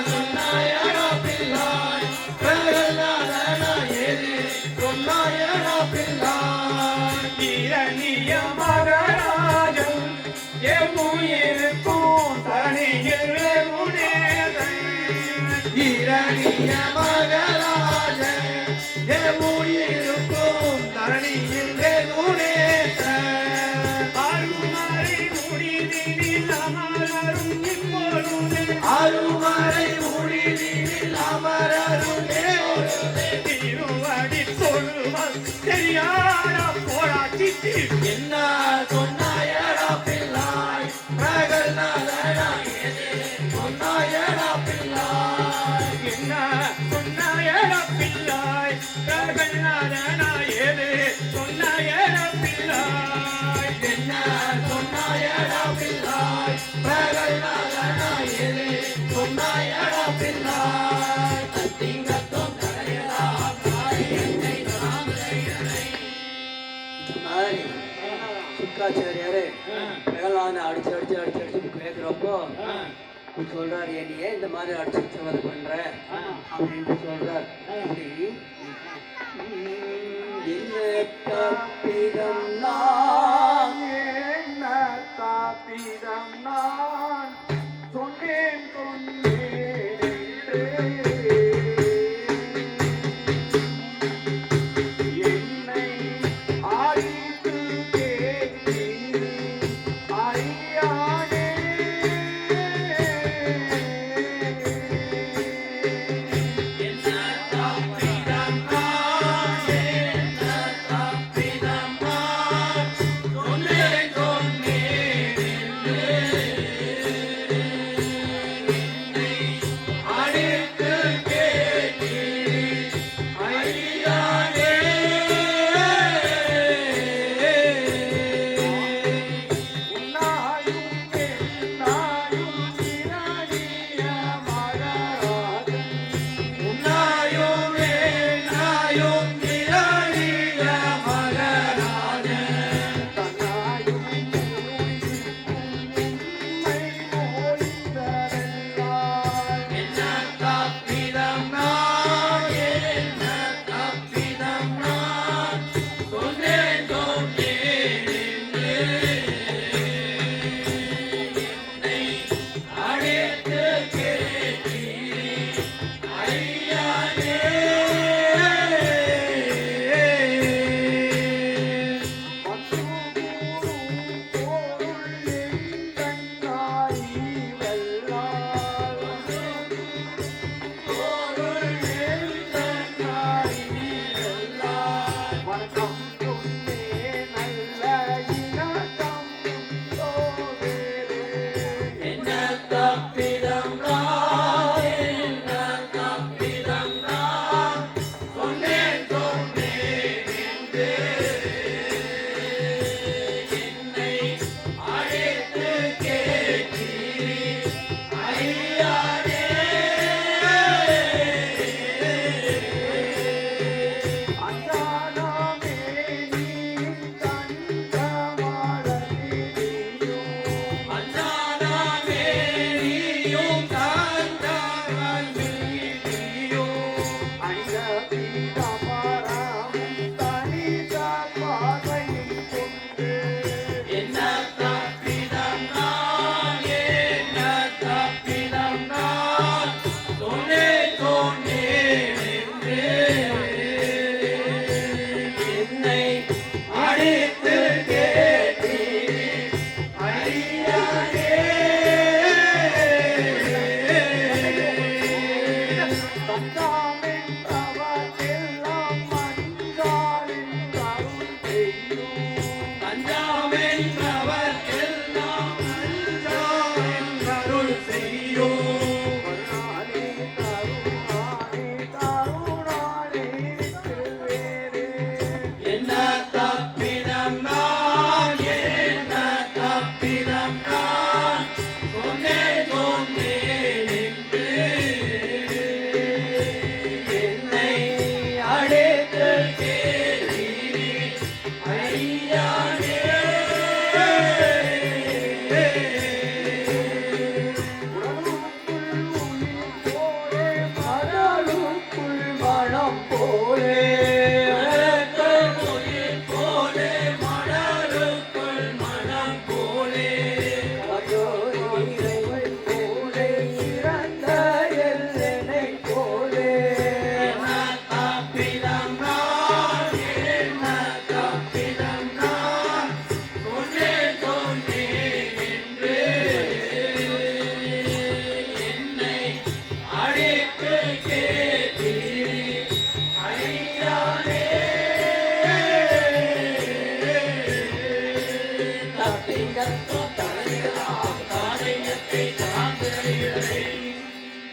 சொன்னாயடா பிள்ளாய் பிரகல்லாதனா ஏது சொன்னாயடா பிள்ளாய் இரணிய மகராஜன் எவ்வுயிருக்கும் தனியில் வெகுநேசன் இரணிய மகராஜன் எவ்வுயிருக்கும் தரணியில் வெகுநேசன் அருமறை முடிதினில் அமரரும் இப்பொழுது அருமறை முடிவில் அமரருமே திருவடி தொழுவல் தெரியாத போராட்டி என்ன சொன்னாயடா பிள்ளாய் பிரகல்லாதனா ஏது சொன்னாயடா பிள்ளாய் என்ன சொன்னாயட பிள்ளாய் பிரகல்லாதனா ஏது சொன்னாயட பிள்ளாய் என்ன சொன்னாயடா பிள்ளாய் பிரகல்லாதனா ஏது சொன்னாயடா பிள்ளாய் தத்திங்கத்தம் தடையலாம் காரியத்தை தாமரையனை மாதிரி சுக்காச்சாரியாரு பிரகலாதனை அடிச்சு அடிச்சு அடிச்சு அடிச்சு கேட்குறப்போ சொல்றாரு நீ ஏன் இந்த மாதிரி அடிச்சு வச்சு பண்ற அப்படின்ட்டு சொல்றார் இப்படி என்ன தப்பிதம் நான் என்ன காப்பிடம் நான் சொன்னேன் என்னை ஆடித்து கேட்டி அறியானே என்ன தப்பிதம் நான் என்ன தப்பிதம் நான்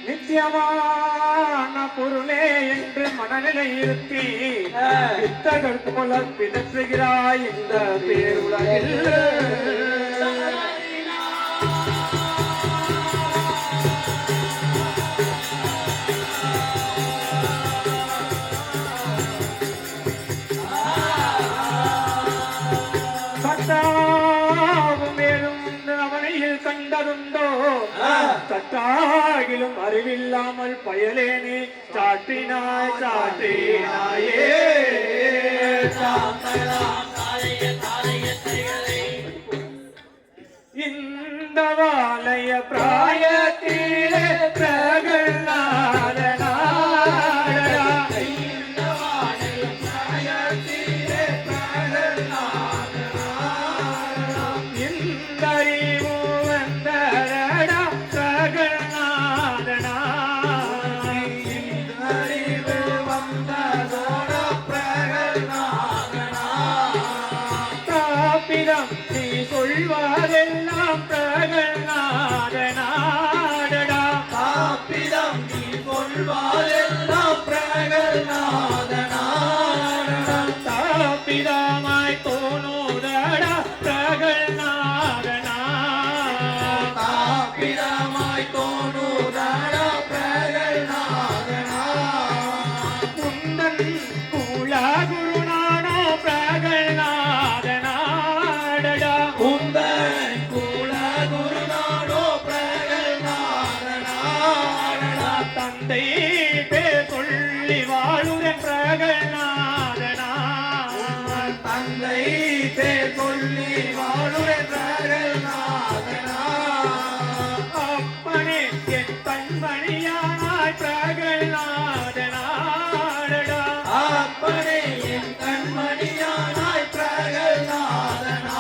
நித்தியமான பொருளே என்று மனநிலை இருத்தி வித்தகர் போல பிதற்றுகிறாய் இந்த பேருலகில். கண்டதுண்டோ தட்டாகிலும் அறிவில்லாமல் பயலேனே சாட்டினாய் சாட்டினாயே. இந்த வாலய பிராயத்திலே பிரகலாதனா சொல்வாரெல்லாம் பிரகலாதனாடடா. காப்பிதம் நீ சொல்வாரெல்லாம் பிரகலாதனாடடா. தாப்பிதமாய் தோணுதடா பிரகலாதனா. தாப்பிதமாய் தோணுதடா பிரகலாதனா. முந்தன் கூலா குருநானோ பிரகலாதனா. தந்தை பேர் சொல்லி வாழுடன் பிரகலாதனா. தந்தை பேர் சொல்லி வாழுடன் பிரகலாதனா. அப்பனே என் கண்மணியானாய் பிரகலாதனாடா. அப்பனே என் கண்மணியானாய் பிரகலாதனா.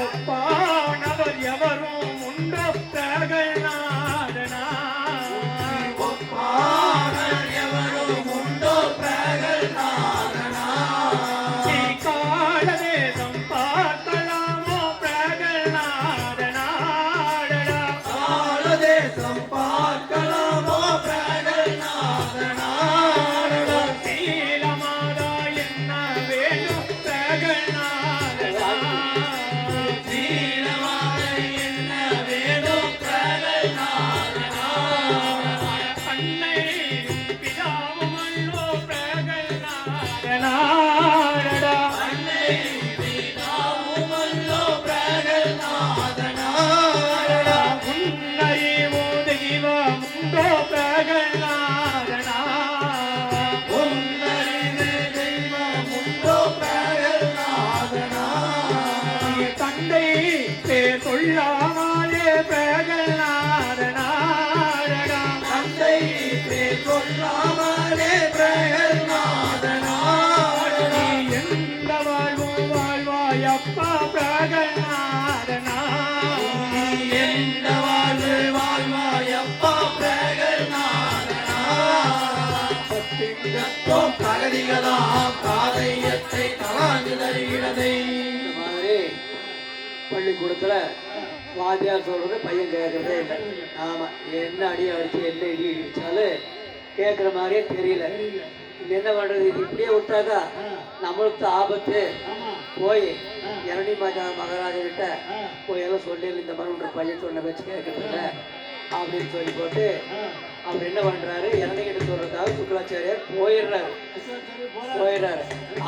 ஒப்பானவர் எவரும் உண்டோ பிரகலாதனா. ஒப்பானவர் எவரும் உண்டோ பிரகலாதனா. நீ கால தேசம் பார்க்கலாமோ பிரகலாதனாடா. கால தேசம் பார்க்கலாமோ பிரகலாதனாடா. சீலமாதா என்ன வேண்டும் பிரகலாதனா. தந்தை சொல்லாமலே பிரகலாதனாடா. தந்தை சொல்லாமலே பிரகலாதனாடா. எந்த வாழ்வும் வாழ்வாய் அப்பா பிரகலாதனா. எந்த வாழ்வு வாழ்வாய் அப்பா பிரகலாதனா. பத்திங்கத்தோம் பகதிகளாம் காதையத்தை தலாங்கு தருகிறதை. பள்ளிக்கூடத்துல வாத்தியார் சொல்றது பையன் கேட்கறதே இல்லை. ஆமா, என்ன அடி அடிச்சு என்ன இடி இடிச்சாலும் கேட்குற மாதிரியே தெரியல. என்ன பண்றது, இது இப்படியே விட்டாக்கா நம்மளுக்கு ஆபத்து. போய் இரண்டி மகாராஜா கிட்ட போய் எல்லாம் சொல்லி இந்த மாதிரி ஒன்று பையன் சொன்ன வச்சு கேட்கறதில்ல அப்படின்னு சொல்லி போட்டு அவர் என்ன பண்றாரு, இரண்டிகிட்ட சொல்றதுக்காக சுக்கராச்சாரியார் போயிடுறாரு.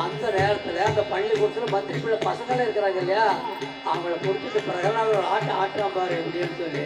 அந்த நேரத்துல அந்த பள்ளிக்கூடத்துல மத்திய பிள்ளை பசங்களே இருக்கிறாங்க இல்லையா, அவங்கள கொடுத்துட்டு பிறகு அவர் ஆட்டாம் பாரு அப்படின்னு சொல்லி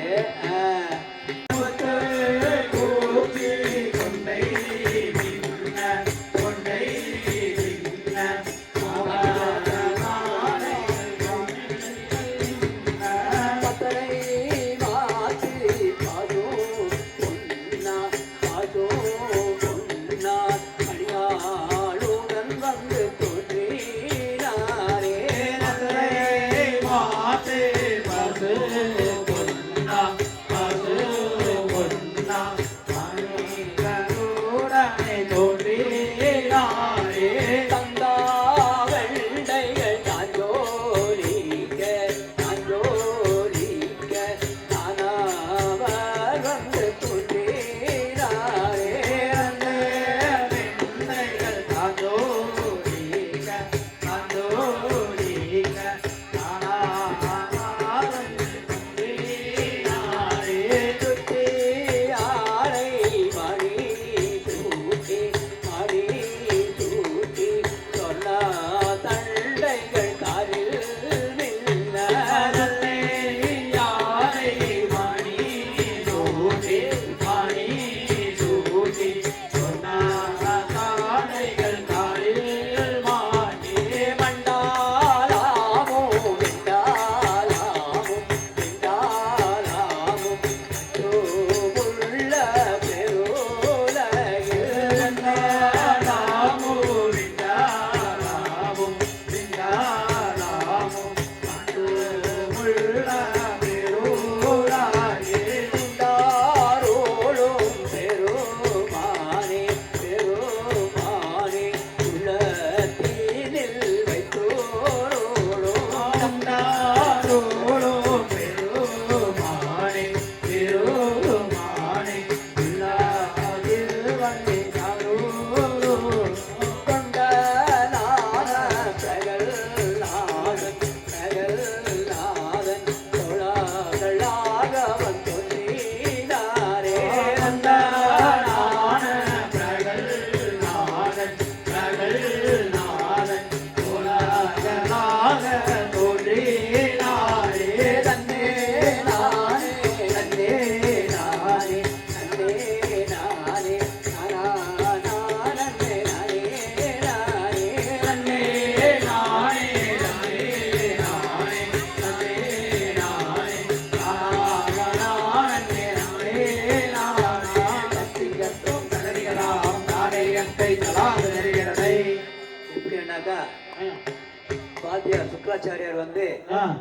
சுக்கராச்சாரியார் வந்து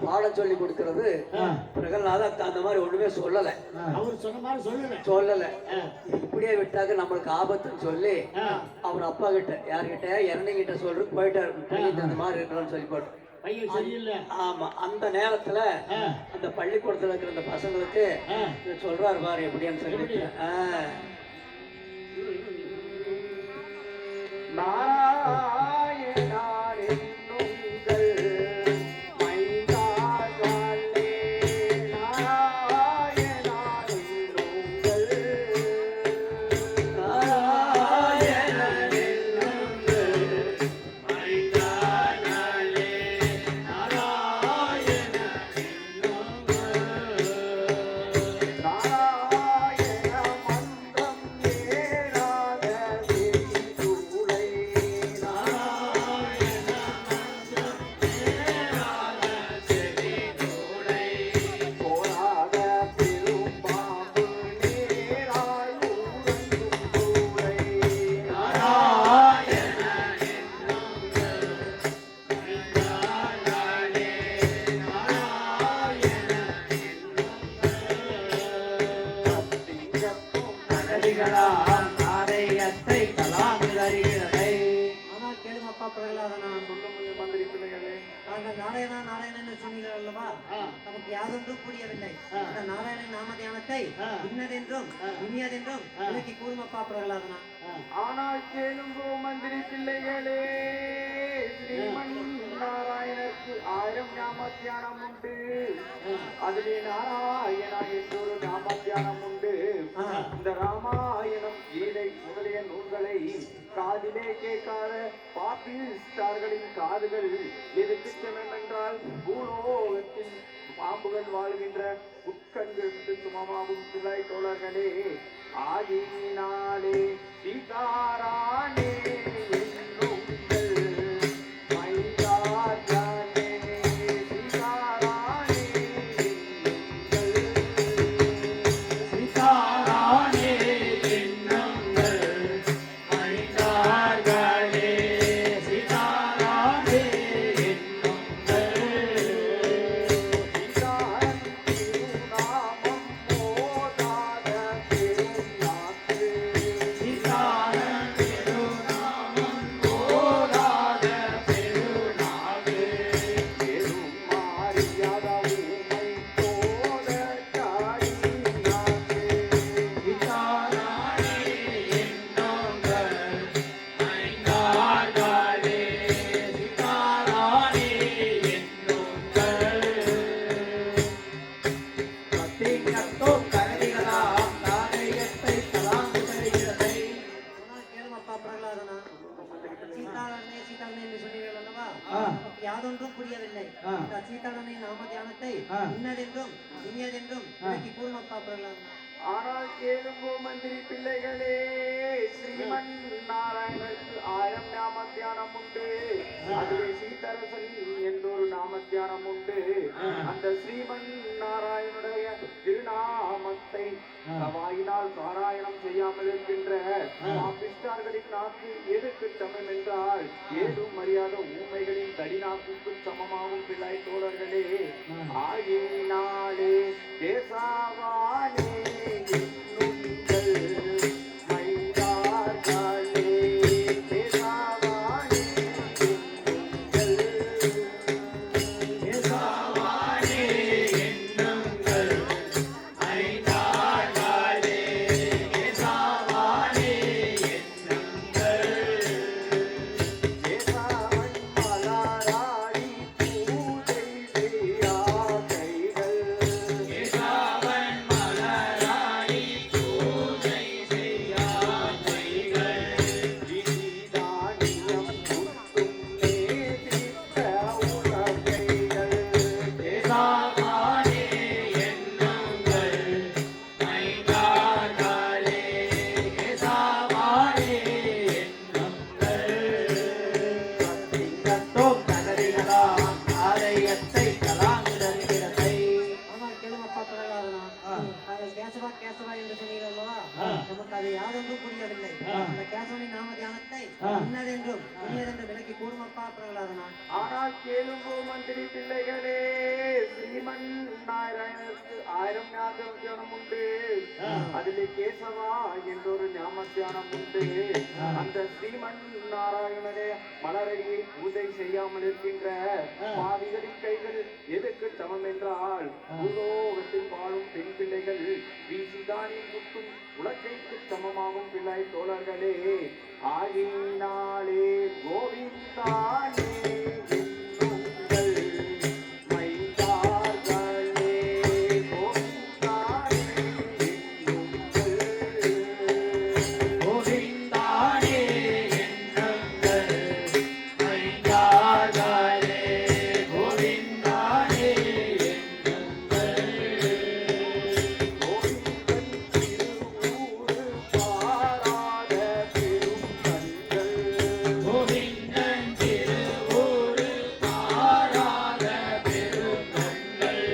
பாடம் சொல்லி கொடுக்கறது பிரகலாத அந்த மாதிரி ஒண்ணுமே சொல்லல. அவர் சொன்ன மாதிரி சொல்லல. இப்படியே விட்டாக்க நம்மளுக்கு ஆபத்துன்னு சொல்லி அவர் அப்பா கிட்ட யார்கிட்ட இறங்கிட்ட சொல்றது போயிட்டாரு. அந்த மாதிரி இருக்கிறோன்னு சொல்லி போட்டு பையன் சரியில்லை. ஆமா, அந்த நேரத்துல அந்த பள்ளிக்கூடத்துல இருக்கிற அந்த பசங்களுக்கு சொல்றாரு பாரு எப்படின்னு சொல்லி. நாராயணா நாராயணன் சொன்னீர்கள் அல்லவா, நமக்கு யாதொன்றும் புரியவில்லை. இந்த நாராயணன் நாம தியானத்தை இன்னதென்றும் இனியதென்றும் விளக்கி கூறுமப்பா பிரகலாதனா. ஆனால் கேளுங்கோ மந்திரி பிள்ளைகளே, ஸ்ரீமன் நாராயணருக்கு 1000 நாம தியானம் உண்டு. அதிலே நாராயணா என்றொரு நாம தியானம் உண்டு. இந்த ராமாயணம் கீதை முதலிய நூல்களை காதிலே கேட்காத பாபிஸ்டார்களின் காதுகள் எதுக்கு செல்லும் என்றால் பூலோகத்தில் பாம்புகள் வாழ்கின்ற உட்கண்களுக்கு சுமமாகும் பிள்ளை தோழர்களே, ஆகினாலே சீதாராணே யாதொன்றும் புரியவில்லை. இந்த சீதாளனின் நாம தியானத்தை இன்னதென்றும் இனியதென்றும் விளக்கி கூறுமப்பா பிரகலாதனா. ஆனால் கேளுங்கோ மந்திரி பிள்ளைகளே, ஸ்ரீமன் நாராயணருக்கு 1000 நாம தியானம் உண்டு. அதிலே சீதரசன் என்றொரு நாம தியானம் உண்டு. அந்த ஸ்ரீமன் நாராயணுடைய திருநாமத்தை வாயினால் பாராயணம் செய்யாமல் இருக்கின்ற பாபிஸ்டார்களின் நாக்கு எதுக்கு சமம் என்றால் ஏதும் அறியாத ஊமைகளின் தடிநாக்குக்கு சமமாகும் பிள்ளை தோழர்களே, ஆகினாலே கேசாவானே Bye. நமக்கு அது யாதொன்றும் புரியவில்லை அந்த கேசவனின் நாம தியானத்தை இன்னதென்றும் இனியதென்றும் விலக்கி கூறுமப்பா பிரகலாதனா. ஆனால் கேளுங்கோ மந்திரி பிள்ளைகளே, ஸ்ரீமன் நாராயணருக்கு 1000 ஞாபகம் உண்டு. அதிலே கேசவா என்றொரு ஞாபகம் உண்டு. அந்த ஸ்ரீமன் நாராயணனே மலரடியை பூஜை செய்யாமல் இருக்கின்ற பாவிகளின் கைகள் எதற்கு சமம் என்றால், பூலோகத்தில் வாழும் பெண் பிள்ளைகள் வீசிதானி முட்டும் உலகைக்கு சமமாகும் பிள்ளை தோழர்களே. ஆகினாலே கோவிந்தானே என்னுங்கள் மைந்தார்களே, கோவிந்தானே என்னுங்கள், கோவிந்தானே என்னுங்கள் மைந்தார்களே, கோவிந்தானே என்னுங்கள். கோவிந்தன் திருவூரு பாராத பெரும் கண்கள், கோவிந்தன் திருவூரு பாராத பெரும் கண்கள்,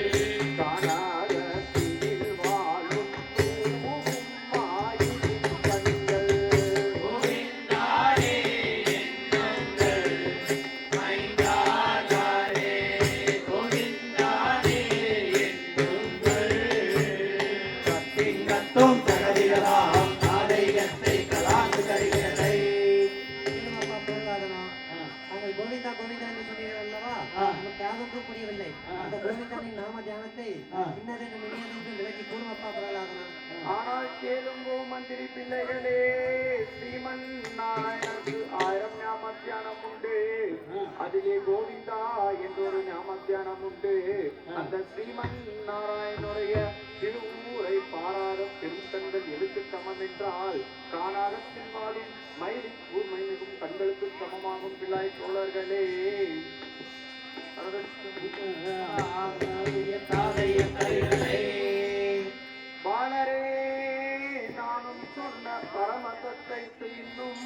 காணாத தீயில் வாழும் பூவும் மாயின் கண்கள், கோவிந்தானே என்னுங்கள் மைந்தார்களே, கோவிந்தானே என்னுங்கள். கத்திங்கத்தும் தகதிகளாம் காதையத்தை கலாந்து கருகிறதை. கூறுமப்பா பிரகலாதனா, தாங்கள் கோவிந்தா கோவிந்தா என்று சொன்னீர்கள் அல்லவா, நமக்கு யாதொன்றும் புரியவில்லை அந்த கோவிந்தனின் நாம தியானத்தை இன்னதென்றும் இனியதென்றும் விலக்கி கூறுமப்பா பிரகலாதனா. ஆனால் கேளுங்கோ மந்திரி பிள்ளைகளே, ஸ்ரீமன் நாராயணருக்கு 1000 ஞாபகம் உண்டு. அதிலே கோவிந்தா என்றொரு ஞாபகம் உண்டு. அந்த ஸ்ரீமன் நாராயணனுடைய திருவூரை பாராத பெருங்கண்கள் எதுக்கு சமம் என்றால், காணாகத்தில் வாழும் மயிலின் ஊர் மயிலுக்கும் கண்களுக்கு சமமாகும் பிள்ளை தோழர்களே. வானரே, நானும் சொன்ன பரமதத்தை இன்னும்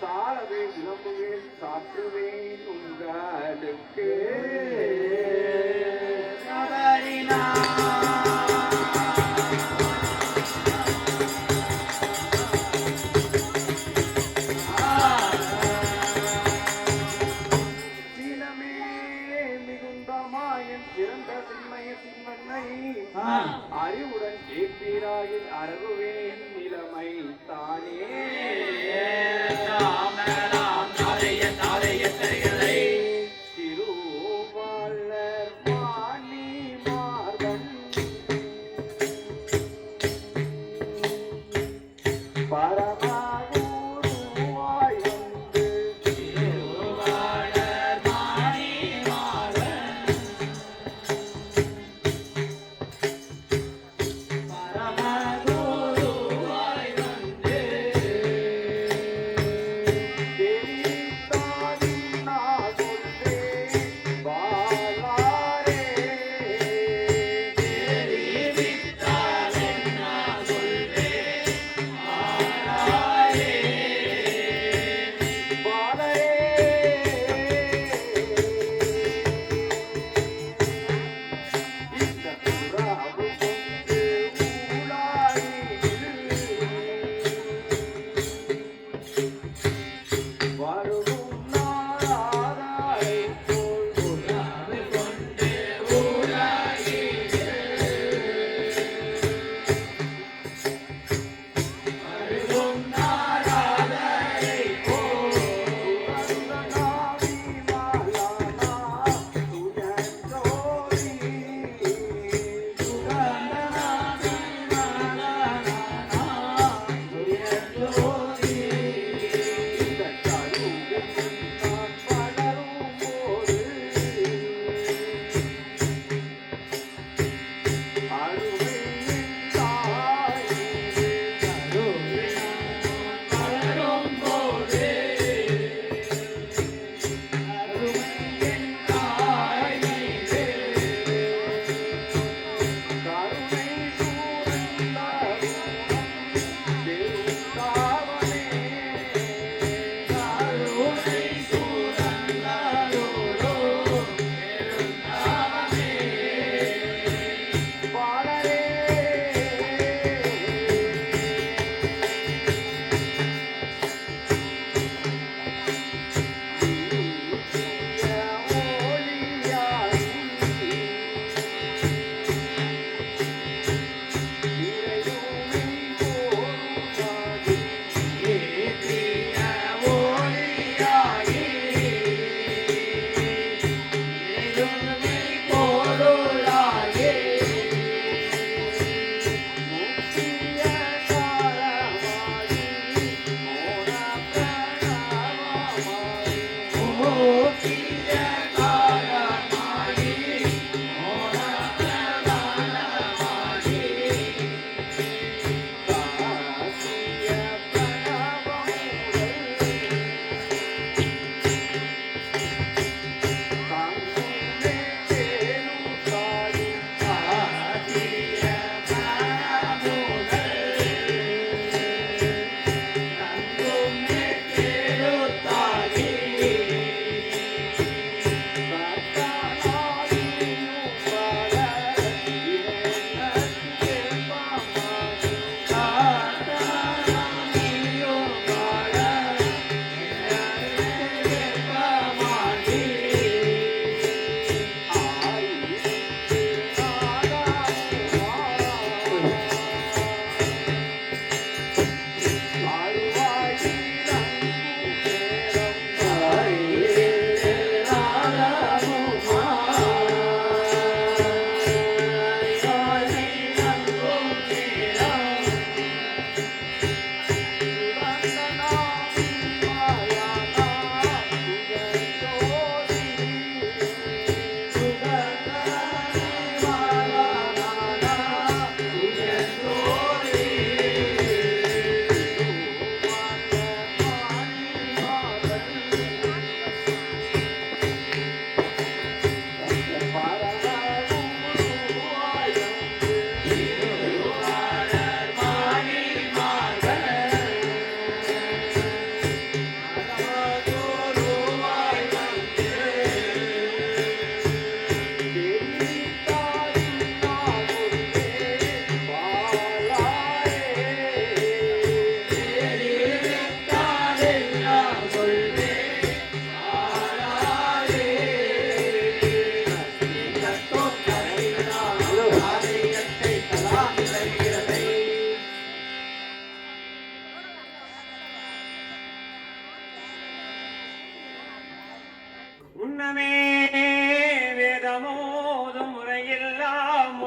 சாலவே விளம்புவேன் சாற்றுவேன் உங்களுக்கு. சீலமே மிகுந்தமாயன் சிறந்த சின்மயத்தின் மண்ணை அறிவுடன் கேட்பீராயில் அறகுவேன் நிலைமை தானே. திருவாளர் மாணி மார்பன் பரமாகுருவாய் வந்து, திருவாளர் மாணி மார்பன் பரமகுருவாய் வந்து,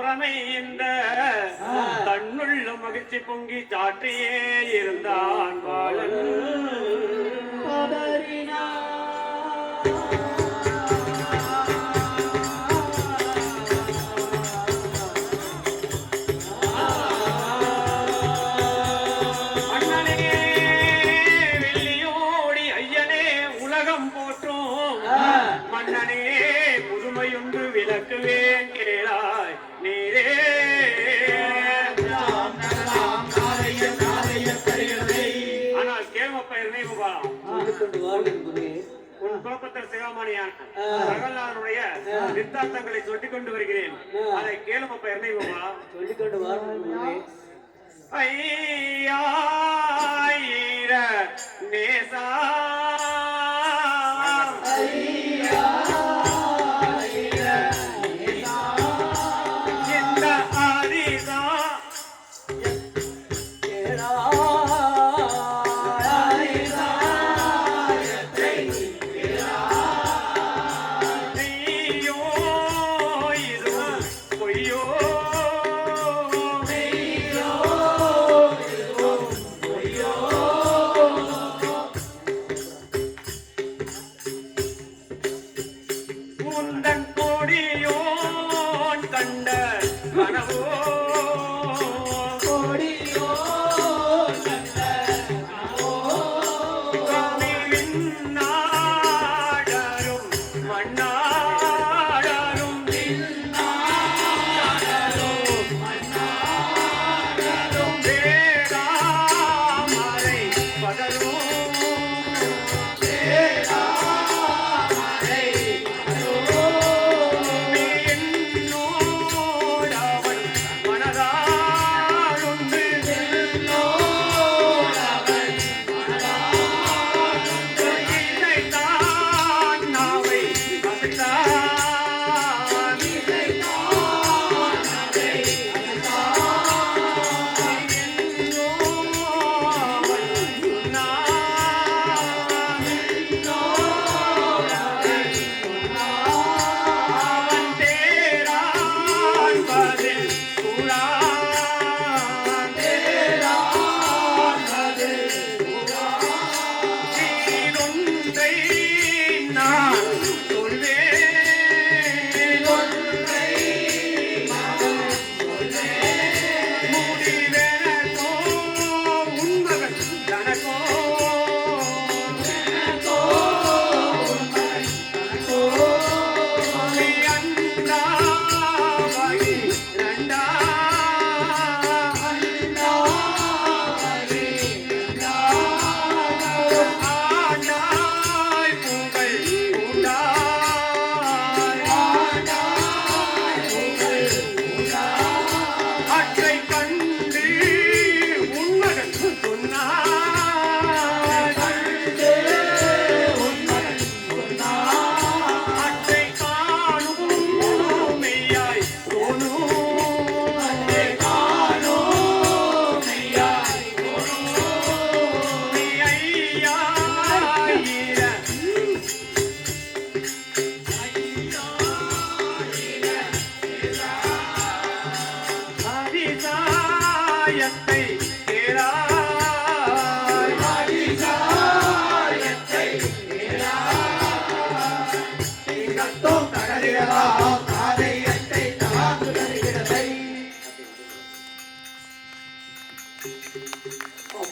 பரமை இந்த தன்னுள்ள மகிழ்ச்சி பொங்கி சாற்றியே இருந்தான் பாலன் விளக்குவேன் கேளாய் நீரே ஆனால் கேள்வப்ப நினைவு உன் குழப்பத்தில் சிவமானியான பிரகலாதனுடைய சித்தாந்தங்களை சொல்லிக் கொண்டு வருகிறேன் அதை கேளுமப்ப நினைவுவா சொல்லிக் கொண்டு வாருங்கள் ஐயாயிர நேசா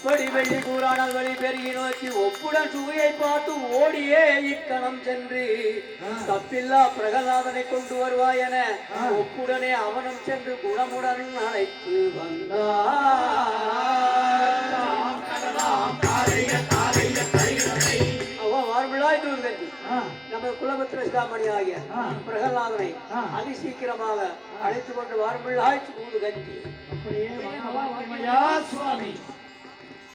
அப்படி வெள்ளி கூறானால் வழி பெருகி நோக்கி ஒப்புடன் சுவையை பார்த்து ஓடியே இக்கணம் சென்று தப்பில்லா பிரகலாதனை கொண்டு வருவாய் என ஒப்புடனே அவனும் சென்று குணமுடன் அழைத்து நமது குலபத்திரமணி ஆகிய பிரகலாதனை அதிசீக்கிரமாக அழைத்து கொண்டு வார்பிள்ளாய் சூது கஞ்சி அப்படியே சுவாமி